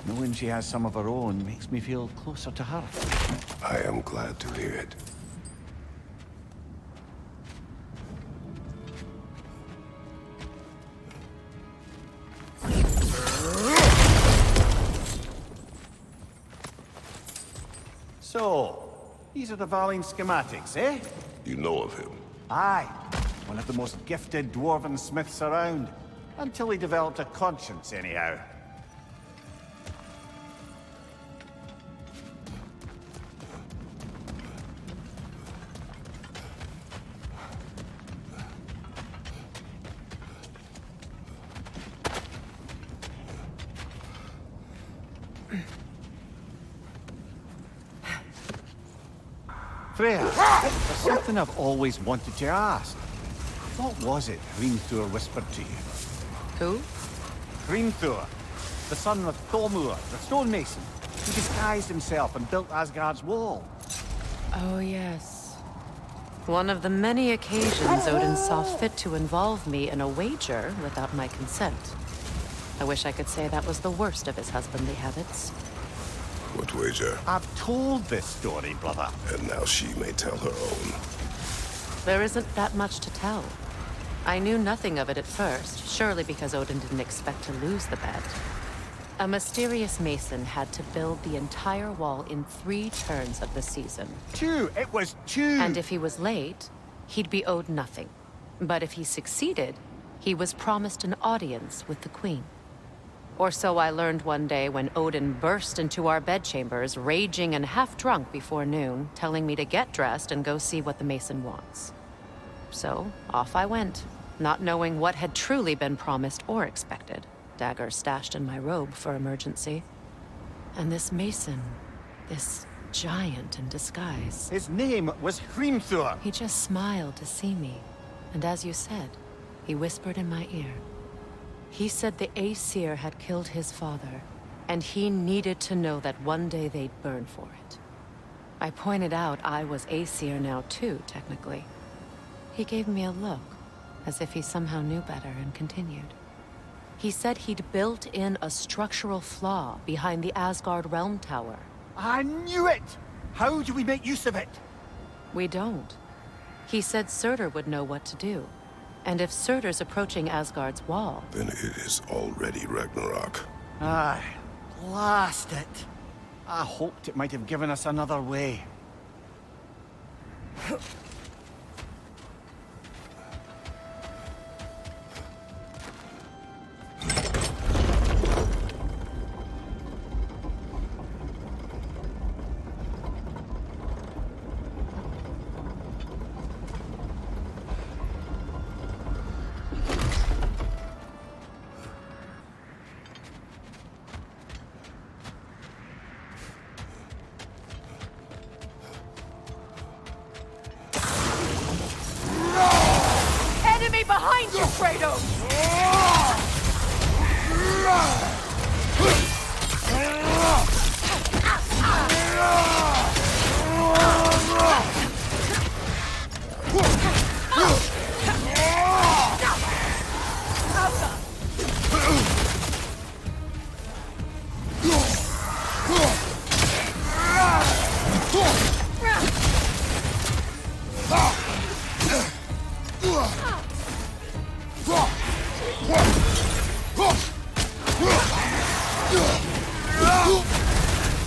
Knowing she has some of her own makes me feel closer to her. I am glad to hear it. So, these are the Valine schematics, eh? You know of him? Aye. One of the most gifted dwarven smiths around. Until he developed a conscience, anyhow. Freya, there's something I've always wanted to ask. What was it Hrimthur whispered to you? Who? Hrimthur, the son of Thormur, the stonemason. He disguised himself and built Asgard's wall. Oh, yes. One of the many occasions Odin saw fit to involve me in a wager without my consent. I wish I could say that was the worst of his husbandly habits. What wager? I've told this story, brother. And now she may tell her own. There isn't that much to tell. I knew nothing of it at first, surely because Odin didn't expect to lose the bet. A mysterious mason had to build the entire wall in 3 turns of the season. 2! It was 2! And if he was late, he'd be owed nothing. But if he succeeded, he was promised an audience with the queen. Or so I learned one day when Odin burst into our bedchambers, raging and half-drunk before noon, telling me to get dressed and go see what the mason wants. So, off I went, not knowing what had truly been promised or expected. Dagger stashed in my robe for emergency. And this mason, this giant in disguise. His name was Hrimthur. He just smiled to see me. And as you said, he whispered in my ear. He said the Aesir had killed his father, and he needed to know that one day they'd burn for it. I pointed out I was Aesir now too, technically. He gave me a look, as if he somehow knew better, and continued. He said he'd built in a structural flaw behind the Asgard Realm Tower. I knew it! How do we make use of it? We don't. He said Surtur would know what to do. And if Surtur's approaching Asgard's wall... Then it is already Ragnarok. Aye, blast it. I hoped it might have given us another way. Enemy behind you, Kratos!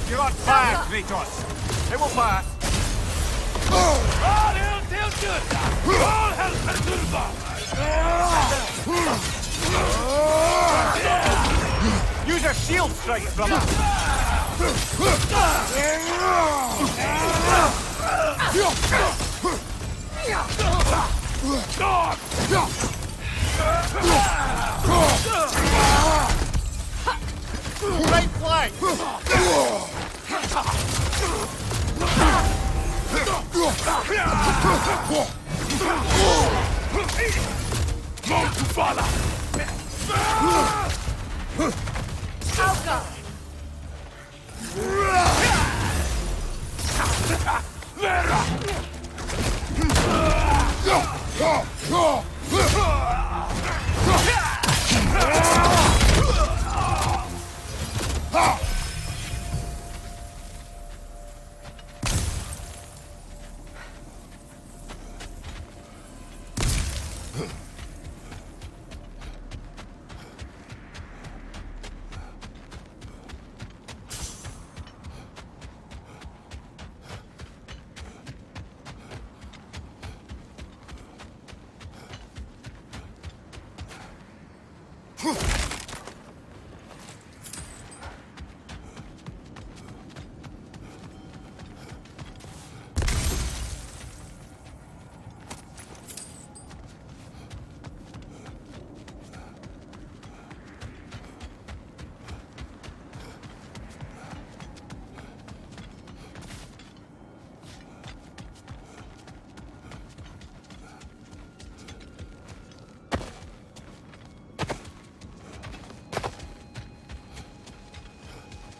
You're on fire, Kratos. It will pass. All hell till good! All hell till Use a shield strike, brother. Right flank! Long to follow!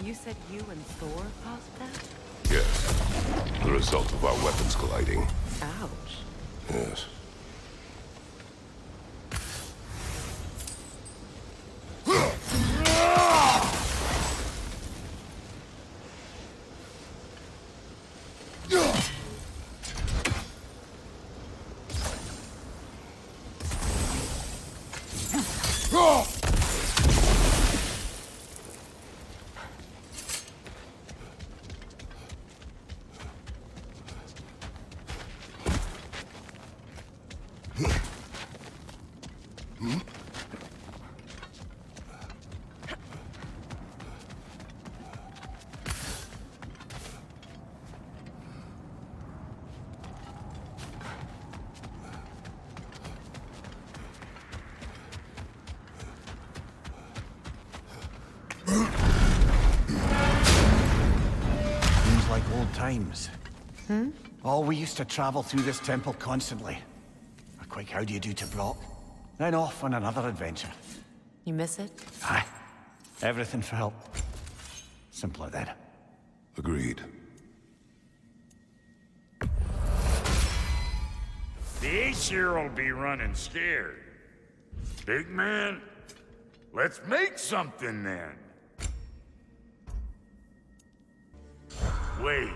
You said you and Thor caused that? Yes. The result of our weapons colliding. Ouch. Yes. Old times. Oh, we used to travel through this temple constantly. A quick how do you do to Brock, then off on another adventure. You miss it? Aye. Everything felt simpler then. Agreed. The Aesir'll be running scared. Big man, let's make something then. Wait,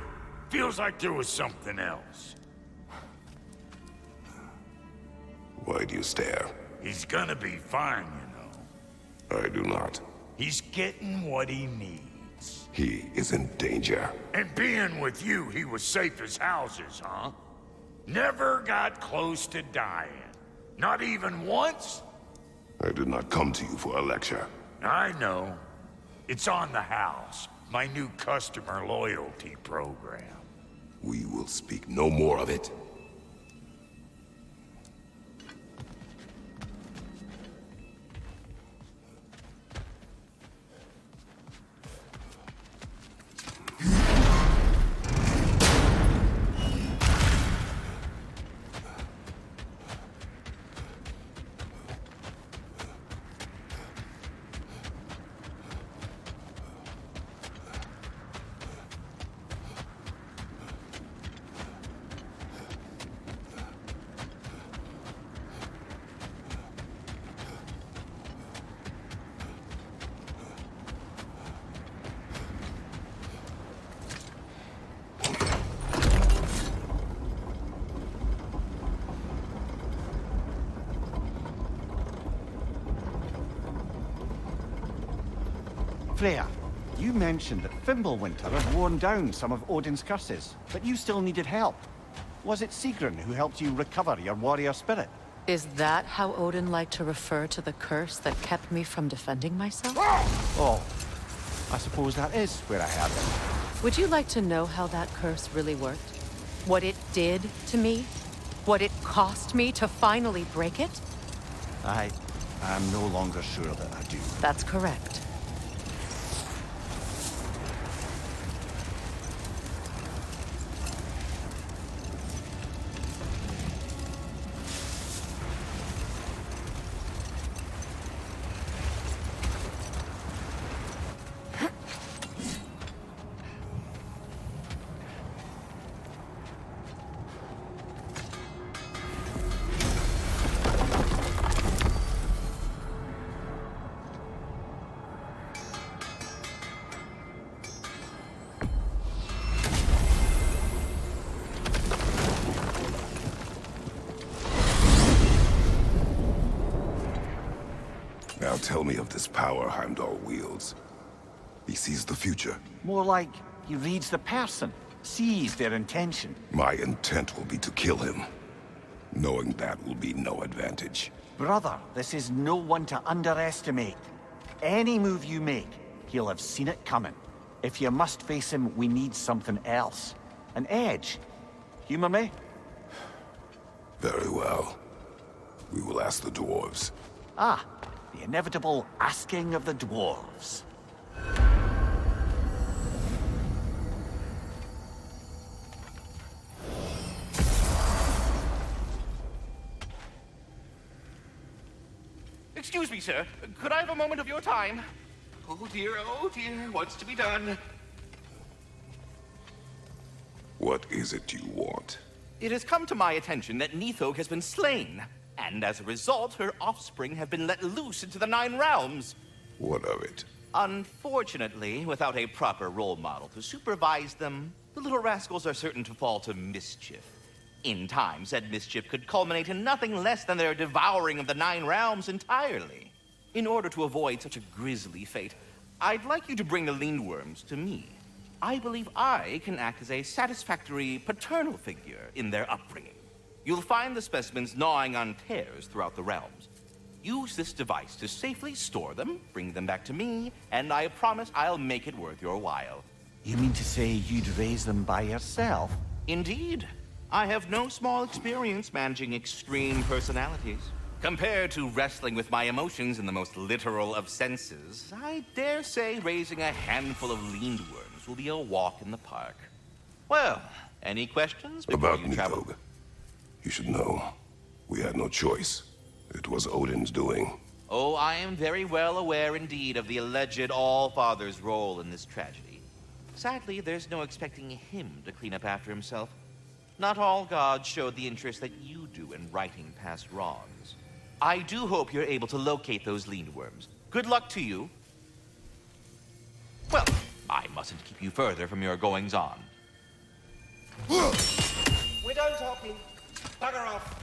feels like there was something else. Why do you stare? He's gonna be fine, you know. I do not. He's getting what he needs. He is in danger. And being with you, he was safe as houses, huh? Never got close to dying. Not even once? I did not come to you for a lecture. I know. It's on the house. My new customer loyalty program. We will speak no more of it. Freya, you mentioned that Fimbulwinter had worn down some of Odin's curses, but you still needed help. Was it Sigrun who helped you recover your warrior spirit? Is that how Odin liked to refer to the curse that kept me from defending myself? Oh, I suppose that is where I had it. Would you like to know how that curse really worked? What it did to me? What it cost me to finally break it? I am no longer sure that I do. That's correct. Now tell me of this power Heimdall wields. He sees the future. More like he reads the person, sees their intention. My intent will be to kill him. Knowing that will be no advantage. Brother, this is no one to underestimate. Any move you make, he'll have seen it coming. If you must face him, we need something else. An edge. Humor me? Very well. We will ask the dwarves. Ah, the inevitable asking of the dwarves. Excuse me, sir. Could I have a moment of your time? Oh dear, what's to be done? What is it you want? It has come to my attention that Nithog has been slain, and as a result, her offspring have been let loose into the Nine Realms. What of it? Unfortunately, without a proper role model to supervise them, the little rascals are certain to fall to mischief. In time, said mischief could culminate in nothing less than their devouring of the Nine Realms entirely. In order to avoid such a grisly fate, I'd like you to bring the Lindworms to me. I believe I can act as a satisfactory paternal figure in their upbringing. You'll find the specimens gnawing on tears throughout the realms. Use this device to safely store them, bring them back to me, and I promise I'll make it worth your while. You mean to say you'd raise them by yourself? Indeed. I have no small experience managing extreme personalities. Compared to wrestling with my emotions in the most literal of senses, I dare say raising a handful of Lindworms will be a walk in the park. Well, any questions before About you travel? Nidhogg. You should know. We had no choice. It was Odin's doing. Oh, I am very well aware indeed of the alleged All-Father's role in this tragedy. Sadly, there's no expecting him to clean up after himself. Not all gods showed the interest that you do in righting past wrongs. I do hope you're able to locate those lindworms. Good luck to you. Well, I mustn't keep you further from your goings-on. We're done talking. Bugger off.